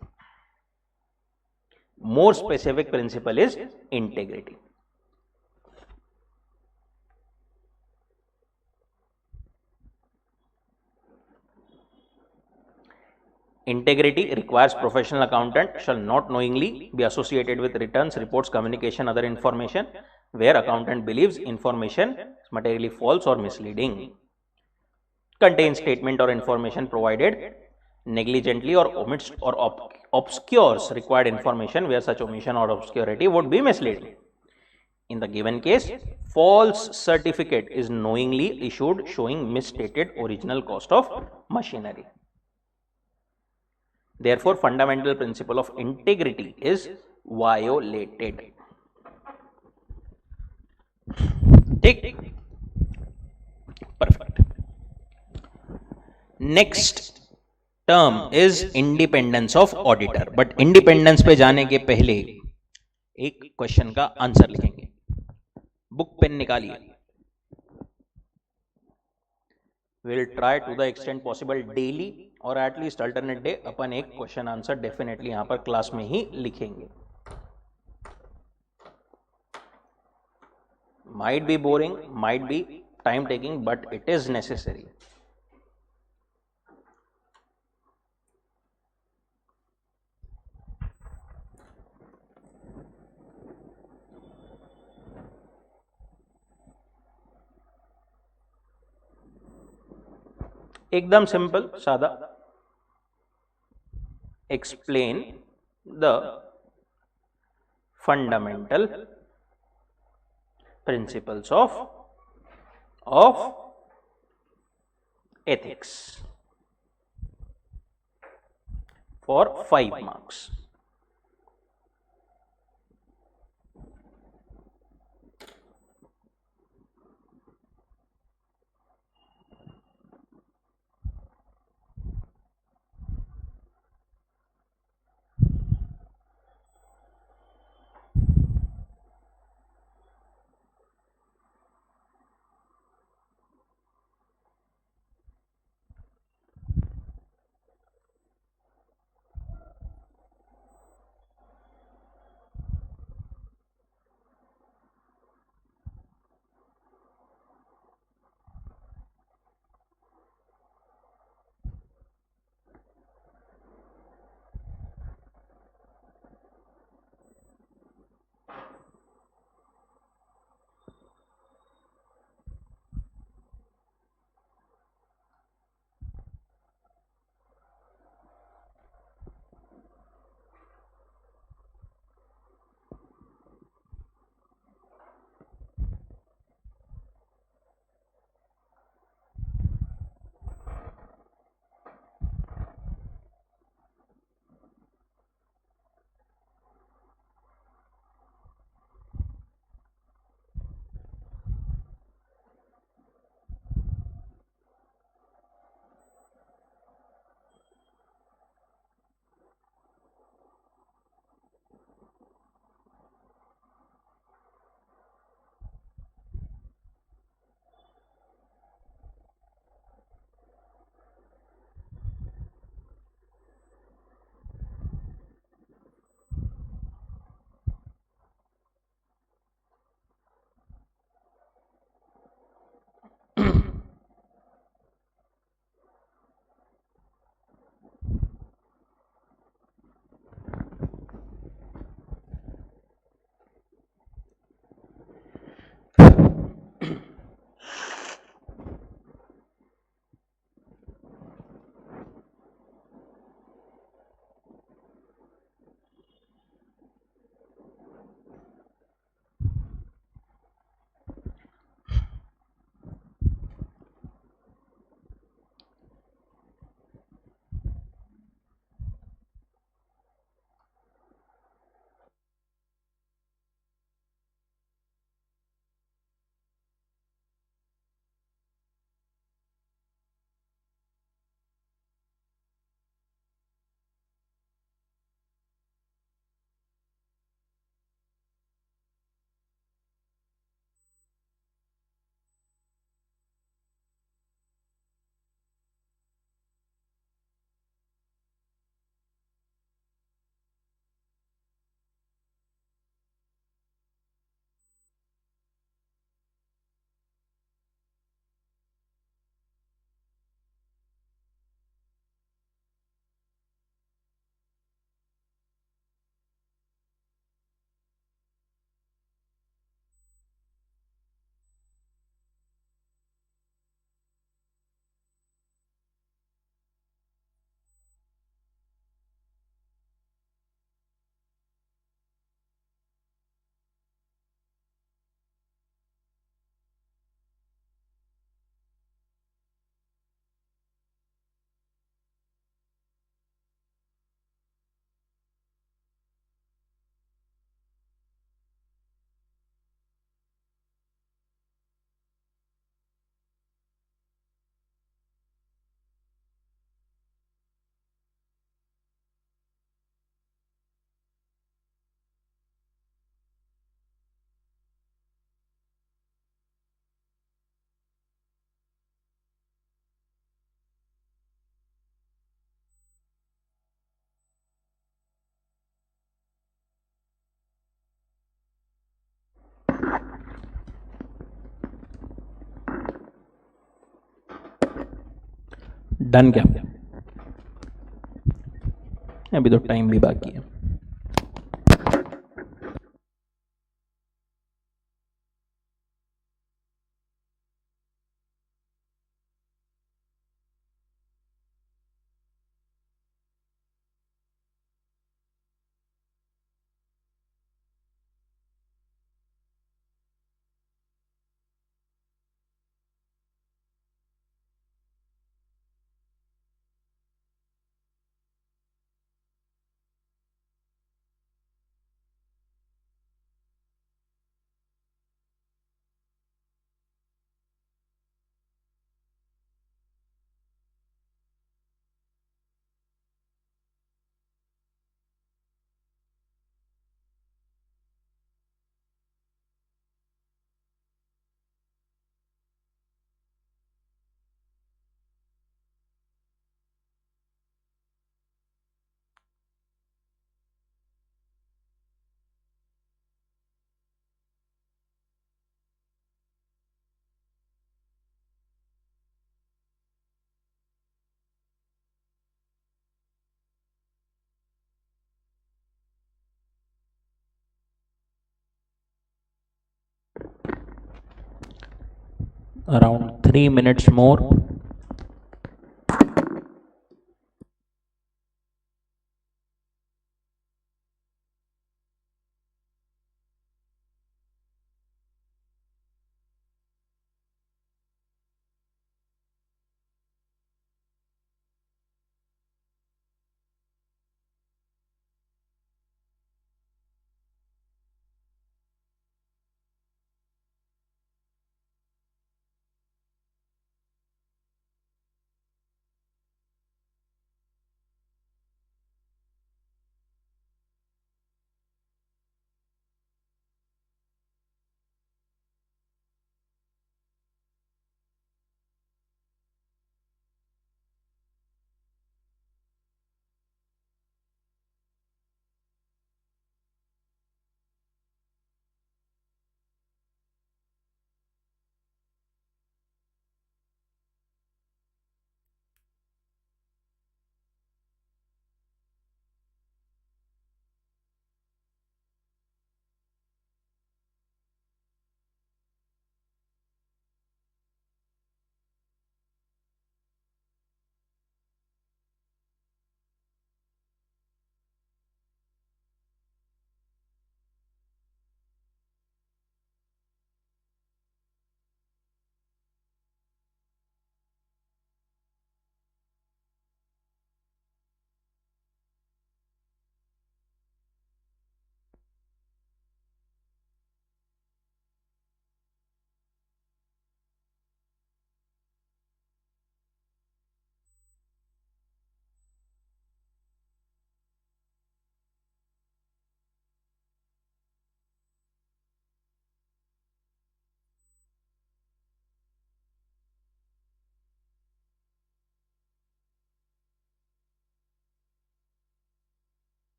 More specific principle is integrity. Integrity requires professional accountant shall not knowingly be associated with returns, reports, communication, other information where accountant believes information is materially false or misleading, contains statement or information provided negligently or omits or obscures required information where such omission or obscurity would be misleading. In the given case, false certificate is knowingly issued showing misstated original cost of machinery. Therefore, fundamental principle of integrity is violated. ठीक, perfect. Next term is independence of auditor. But independence पे जाने के पहले एक question का answer लिखेंगे। Book pen निकालिए। Will try to the extent possible daily और एटलीस्ट अल्टरनेट डे अपन एक क्वेश्चन आंसर डेफिनेटली यहां पर क्लास में ही लिखेंगे। Might be boring, might be time taking, but it is necessary. एकदम सिंपल सादा। Explain the fundamental principles of ethics for 5 marks. Done क्या? अभी तो टाइम भी बाकी है. Around 3 minutes more.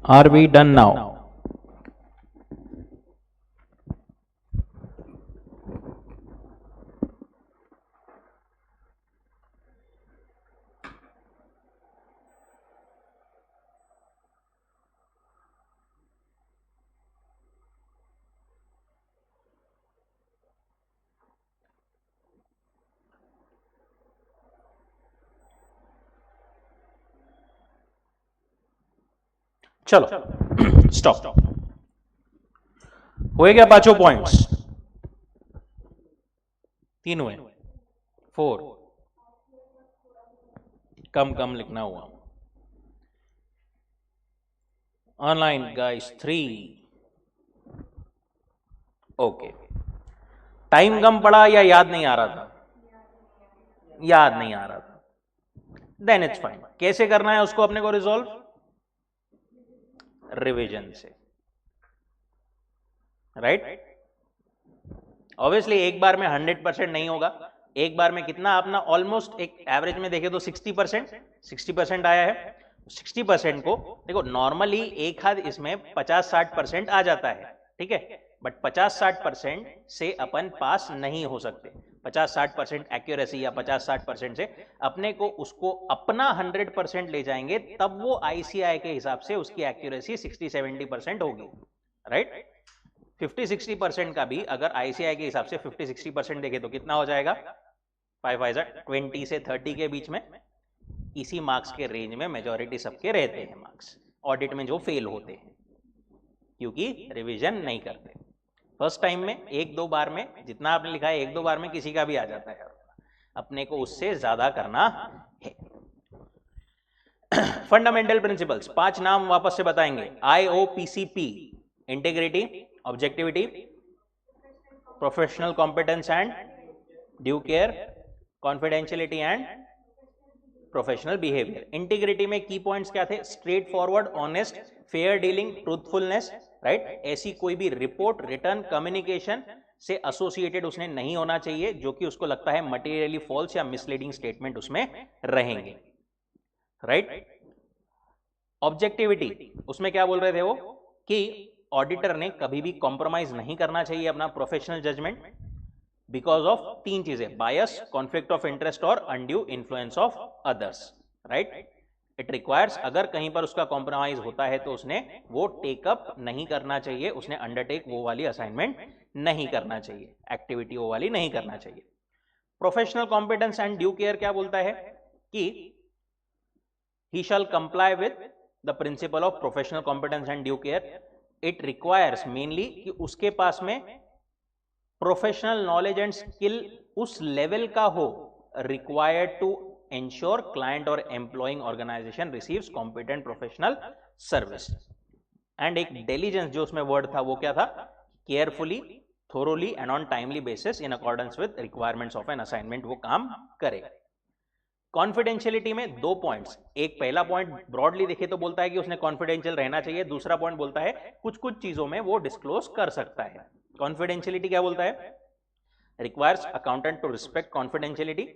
Are we done now? चलो स्टॉप. हुए क्या पांचों पॉइंट्स? 3 हुए. 4 कम कम लिखना हुआ. Online guys 3। ओके, टाइम कम पड़ा या याद नहीं आ रहा था? याद नहीं आ रहा था, देन इट्स फाइन। कैसे करना है उसको अपने को रिजॉल्व? रिवीजन से, राइट? ऑब्वियसली एक बार में 100% नहीं होगा। एक बार में कितना अपना ऑलमोस्ट एक एवरेज में देखे तो 60% आया है। 60% को देखो, नॉर्मली एक हाथ इसमें 50-60% आ जाता है, ठीक है, बट 50-60% से अपन पास नहीं हो सकते। 50-60% एक्यूरेसी या 50-60% से अपने को उसको अपना 100% ले जाएंगे, तब वो आईसीआई के हिसाब से उसकी एक्यूरेसी 60-70% होगी, राइट? 50-60% का भी अगर आईसीआई के हिसाब से 50-60% देखे तो कितना हो जाएगा? 5 से 30 के बीच में। इसी मार्क्स के रेंज में मेजॉरिटी सबके रहते हैं मार्क्स, ऑडिट में जो फेल होते हैं क्योंकि रिवीजन नहीं करते। फर्स्ट टाइम में एक दो बार में जितना आपने लिखा है, एक दो बार में किसी का भी आ जाता है, अपने को उससे ज्यादा करना है। फंडामेंटल प्रिंसिपल्स 5 नाम वापस से बताएंगे। IOPCP, integrity, objectivity, professional competence and due care, confidentiality and professional behaviour. Integrity में की पॉइंट्स क्या थे? Straight forward, honest, fair dealing, truthfulness, right? ऐसी कोई भी रिपोर्ट, रिटर्न, कम्युनिकेशन से एसोसिएटेड उसने नहीं होना चाहिए जो कि उसको लगता है मटेरियली फॉल्स या मिसलीडिंग स्टेटमेंट उसमें रहेंगे, राइट? ऑब्जेक्टिविटी, उसमें क्या बोल रहे थे वो कि ऑडिटर ने कभी भी कॉम्प्रोमाइज नहीं करना चाहिए अपना प्रोफेशनल जजमेंट बिकॉज ऑफ 3 चीजें: बायस, कॉन्फ्लिक्ट ऑफ इंटरेस्ट और undue influence of others, right? It requires, अगर कहीं पर उसका कॉम्प्रोमाइज होता है तो उसने वो टेकअप नहीं करना चाहिए, उसने अंडरटेक वो वाली असाइनमेंट नहीं करना चाहिए, एक्टिविटी वो वाली नहीं करना चाहिए। Professional competence and due care क्या बोलता है कि he shall comply with the principle of professional competence and due care. It requires mainly कि उसके पास में प्रोफेशनल नॉलेज एंड स्किल उस लेवल का हो रिक्वायर्ड टू एंश्योर क्लाइंट और employing organisation receives competent professional service. And एक diligence जो उसमें वर्ड था वो क्या था? Carefully, thoroughly and on timely basis in accordance with requirements of an assignment वो काम करे। कॉन्फिडेंशियलिटी में 2 पॉइंट्स। एक पहला पॉइंट ब्रॉडली देखे तो बोलता है कि उसने कॉन्फिडेंशियल रहना चाहिए, दूसरा पॉइंट बोलता है कुछ कुछ चीजों में वो डिस्क्लोज कर सकता है। कॉन्फिडेंशियलिटी क्या बोलता है? Requires accountant to respect confidentiality.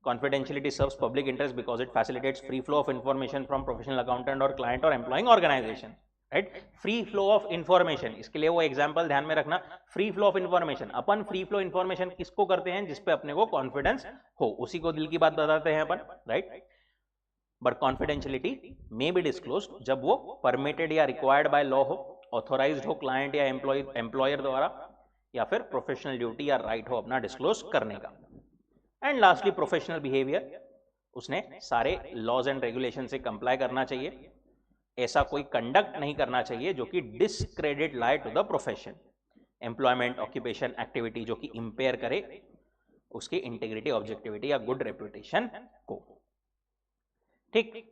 Confidentiality serves public interest because it facilitates free flow of information from professional accountant or client or employing organization. Right? Free flow of information, इसके लिए वो example ध्यान में रखना। Free flow of information, upon free flow information किसको करते हैं? जिसपे अपने को कॉन्फिडेंस हो, उसी को दिल की बात बताते हैं अपन, right? But confidentiality may be disclosed जब वो परमिटेड या रिक्वायर्ड बाय लॉ हो, ऑथोराइज्ड हो क्लाइंट या एम्प्लॉयर द्वारा, या फिर प्रोफेशनल ड्यूटी या राइट हो अपना डिस्क्लोज करने का। एंड लास्टली प्रोफेशनल बिहेवियर, उसने सारे लॉज एंड रेगुलेशन से कंप्लाई करना चाहिए, ऐसा कोई कंडक्ट नहीं करना चाहिए जो कि discredit lie to the profession, employment, occupation, activity जो कि इंपेयर करे उसकी इंटीग्रिटी, ऑब्जेक्टिविटी या गुड रेपुटेशन को। ठीक,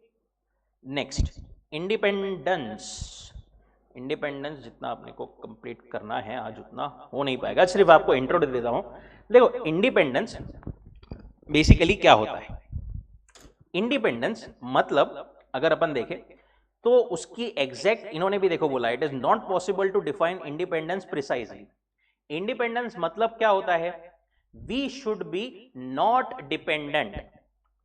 नेक्स्ट इंडिपेंडेंस। इंडिपेंडेंस जितना अपने को कंप्लीट करना है आज उतना हो नहीं पाएगा, सिर्फ आपको इंट्रो दे देता हूं। देखो इंडिपेंडेंस बेसिकली क्या होता है? इंडिपेंडेंस मतलब अगर अपन देखें तो उसकी एग्जैक्ट इन्होंने भी देखो बोला, it is not possible to define independence precisely. Independence मतलब क्या होता है? We should be not dependent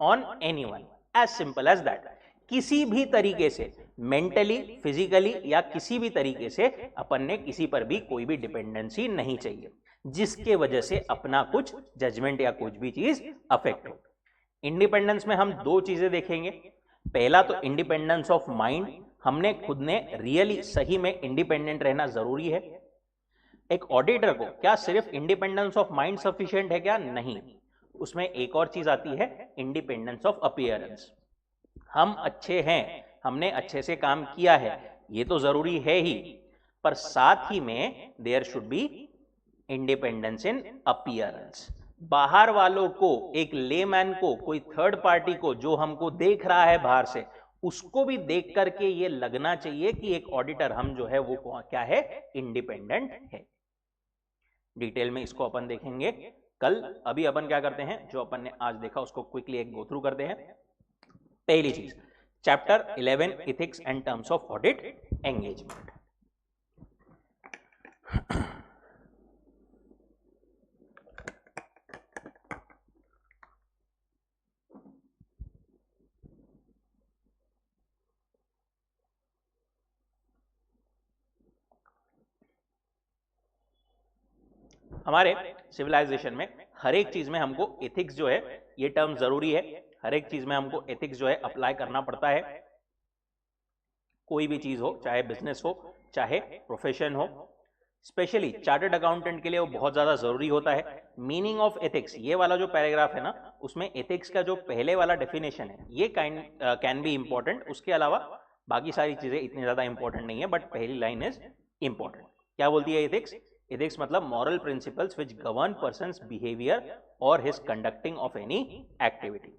on anyone, as simple as that. किसी भी तरीके से मेंटली, फिजिकली या किसी भी तरीके से अपन ने किसी पर भी कोई भी डिपेंडेंसी नहीं चाहिए जिसके वजह से अपना कुछ जजमेंट या कुछ भी चीज अफेक्ट हो। इंडिपेंडेंस में हम 2 चीजें देखेंगे। पहला तो इंडिपेंडेंस ऑफ माइंड, हमने खुद ने रियली सही में इंडिपेंडेंट रहना जरूरी है। एक ऑडिटर को क्या सिर्फ इंडिपेंडेंस ऑफ माइंड सफिशिएंट है क्या? नहीं, उसमें एक और चीज आती है, इंडिपेंडेंस ऑफ अपीयरेंस। हम अच्छे हैं, हमने अच्छे से काम किया है, ये तो जरूरी है ही, पर साथ ही में there should be independence in appearance. बाहर वालों को, एक लेमैन को, कोई थर्ड पार्टी को जो हमको देख रहा है बाहर से, उसको भी देख करके ये लगना चाहिए कि एक ऑडिटर हम जो है वो क्या है, इंडिपेंडेंट है। डिटेल में इसको अपन देखेंगे कल। अभी अपन क्या करते हैं, जो अपन ने आज देखा उसको क्विकली एक गो थ्रू करते हैं। पहली चीज, chapter 11 ethics and terms of audit engagement. हमारे सिविलाइजेशन में हर एक चीज में हमको एथिक्स जो है, ये टर्म जरूरी है। हर एक चीज में हमको एथिक्स जो है अप्लाई करना पड़ता है। कोई भी चीज हो, चाहे बिजनेस हो, चाहे प्रोफेशन हो, स्पेशली चार्टर्ड अकाउंटेंट के लिए वो बहुत ज्यादा जरूरी होता है। मीनिंग ऑफ एथिक्स, ये वाला जो पैराग्राफ है ना, उसमें एथिक्स का जो पहले वाला डेफिनेशन है ये कैन बी इंपॉर्टेंट। उसके अलावा बाकी सारी चीजें इतनी ज्यादा इंपॉर्टेंट नहीं है, बट पहली लाइन इज इंपॉर्टेंट। क्या बोलती है एथिक्स? एथिक्स मतलब moral principles which govern person's behaviour or his conducting of any activity.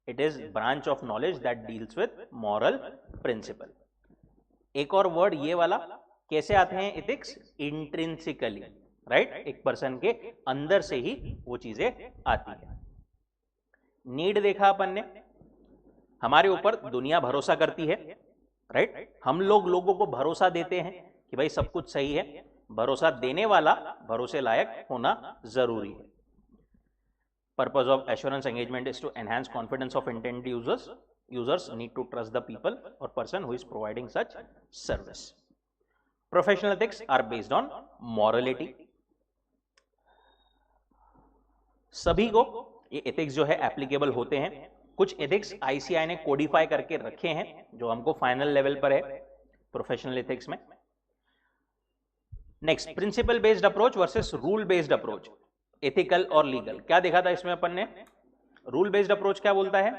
It is branch of knowledge that deals with moral principle. एक और वर्ड ये वाला, कैसे आते हैं एथिक्स? Intrinsically, right? एक पर्सन के अंदर से ही वो चीजें आती है। नीड देखा अपन ने, हमारे ऊपर दुनिया भरोसा करती है, राइट? हम लोगों को भरोसा देते हैं कि भाई सब कुछ सही है। भरोसा देने वाला भरोसे लायक होना जरूरी है। Purpose of assurance engagement is to enhance confidence of intended users. Users need to trust the people or person who is providing such service. Professional ethics are based on morality. सभी को ये एथिक्स जो है applicable होते हैं। कुछ ethics ICI ने Codify करके रखे हैं जो हमको फाइनल लेवल पर है प्रोफेशनल एथिक्स में। Next, principal based approach versus rule based approach, ethical और लीगल। क्या देखा था इसमें अपन ने? रूल बेस्ड अप्रोच क्या बोलता है?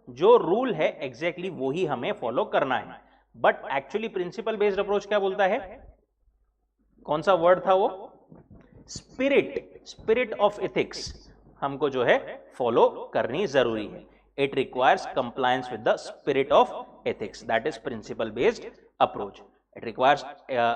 जो रूल है एग्जैक्टली वो ही हमें फॉलो करना है। But actually principal based approach क्या बोलता है? कौन सा वर्ड था वो? स्पिरिट। स्पिरिट ऑफ एथिक्स हमको जो है फॉलो करनी जरूरी है। It requires compliance with the spirit of ethics, that is principle based approach. It requires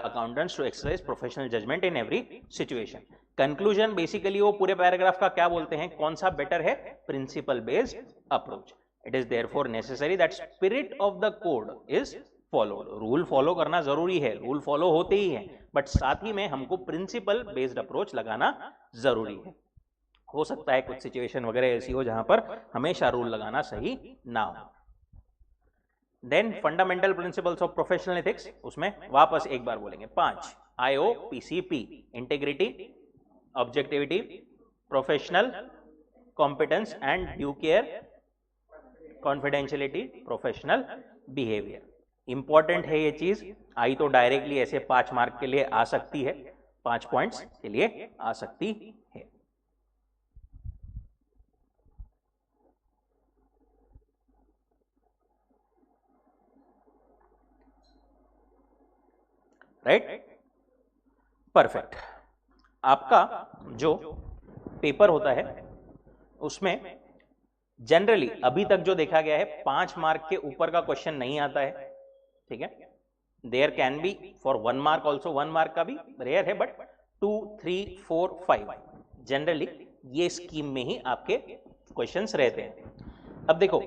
accountants to exercise professional judgment in every situation. Conclusion basically वो पूरे पैराग्राफ का क्या बोलते हैं, कौन सा बेटर है? Principle based approach. It is therefore necessary that spirit of the code is followed. Rule follow करना जरूरी है, रूल फॉलो होते ही हैं, बट साथ ही में हमको प्रिंसिपल बेस्ड अप्रोच लगाना जरूरी है। हो सकता है कुछ सिचुएशन वगैरह ऐसी हो जहां पर हमेशा रूल लगाना सही ना हो। Then fundamental principles of professional ethics, उसमें वापस एक बार बोलेंगे 5 IOPCP, integrity, objectivity, professional competence and due care, confidentiality, professional behaviour. Important है ये चीज, आई तो डायरेक्टली ऐसे 5 मार्क के लिए आ सकती है, 5 पॉइंट्स के लिए आ सकती है। राइट? परफेक्ट। आपका जो पेपर होता है उसमें जनरली अभी तक जो देखा गया है 5 मार्क के ऊपर का क्वेश्चन नहीं आता है, ठीक है? There can be for 1 mark also, 1 mark का भी रेयर है, बट 2, 3, 4, 5 जनरली ये स्कीम में ही आपके क्वेश्चंस रहते हैं। अब देखो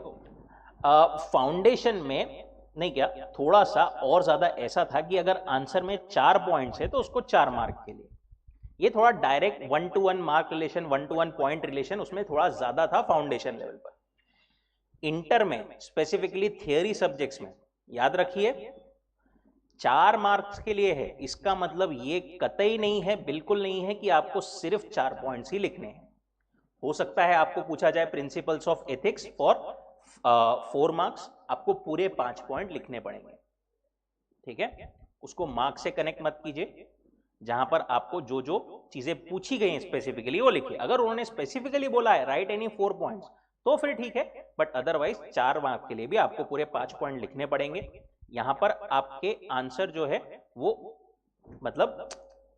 फाउंडेशन में नहीं, क्या थोड़ा सा और ज्यादा ऐसा था कि अगर आंसर में 4 पॉइंट्स है तो उसको 4 मार्क के लिए, ये थोड़ा direct 1 to 1 mark relation, 1 to 1 point relation उसमें थोड़ा ज्यादा था फाउंडेशन लेवल पर। इंटर में स्पेसिफिकली थियरी सब्जेक्ट्स में याद रखिए 4 मार्क्स के लिए है। इसका मतलब ये कतई नहीं है, बिल्कुल नहीं है कि आपको सिर्फ 4 पॉइंट्स ही लिखने हैं। हो सकता है आपको पूछा जाए principles of ethics for 4 marks, आपको पूरे 5 पॉइंट लिखने पड़ेंगे, ठीक है? उसको मार्क्स से कनेक्ट मत कीजिए, जहां पर आपको जो जो चीजें पूछी गई हैं स्पेसिफिकली वो लिखिए। अगर उन्होंने स्पेसिफिकली बोला है राइट एनी 4 पॉइंट्स तो फिर ठीक है, बट अदरवाइज 4 मार्क के लिए भी आपको पूरे 5 पॉइंट लिखने पड़ेंगे। यहां पर आपके आंसर जो है वो मतलब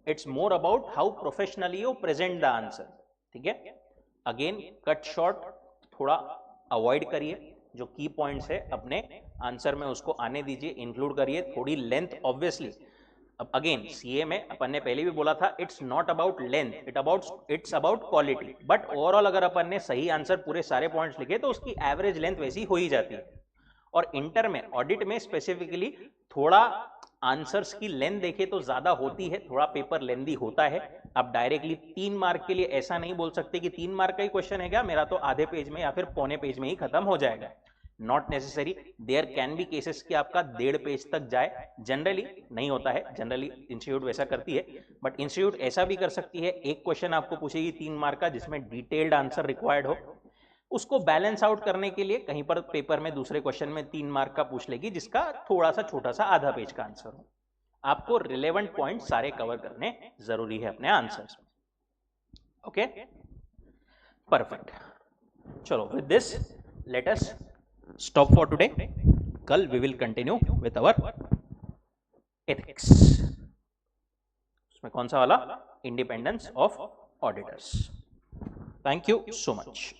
it's more about how professionally you present the answer, ठीक है? अगेन कट शॉर्ट थोड़ा अवॉइड करिए, जो की पॉइंट्स है अपने आंसर में उसको आने दीजिए, इंक्लूड करिए। थोड़ी लेंथ ऑब्वियसली, अब अगेन सीए में अपन ने पहले भी बोला था, it's not about length, it's about quality, but overall अगर अपन ने सही आंसर पूरे सारे पॉइंट्स लिखे तो उसकी एवरेज लेंथ वैसी हो ही जाती है। और इंटर में, ऑडिट में स्पेसिफिकली थोड़ा आंसर्स की लेंथ देखे तो ज्यादा होती है, थोड़ा पेपर लेंदी होता है। आप डायरेक्टली 3 मार्क के लिए ऐसा नहीं बोल सकते कि 3 मार्क का ही क्वेश्चन है क्या, मेरा तो आधे पेज में या फिर पौने पेज में ही खत्म हो जाएगा। Not necessary, there can be cases कि आपका 1.5 पेज तक जाए, जनरली नहीं होता है, जनरली इंस्टीट्यूट वैसा करती है, बट इंस्टीट्यूट ऐसा भी कर सकती है, एक क्वेश्चन आपको पूछेगी 3 मार्क का जिसमें डिटेल्ड आंसर रिक्वायर्ड हो, उसको बैलेंस आउट करने के लिए कहीं पर पेपर में दूसरे क्वेश्चन में 3 मार्क का पूछ लेगी जिसका थोड़ा सा छोटा सा आधा पेज का आंसर हो। आपको रिलेवेंट पॉइंट सारे कवर करने जरूरी है अपने आंसर्स में। Okay, perfect. चलो, with this let us stop for today. कल we will continue with our ethics. उसमें कौन सा वाला, independence of auditors. Thank you so much.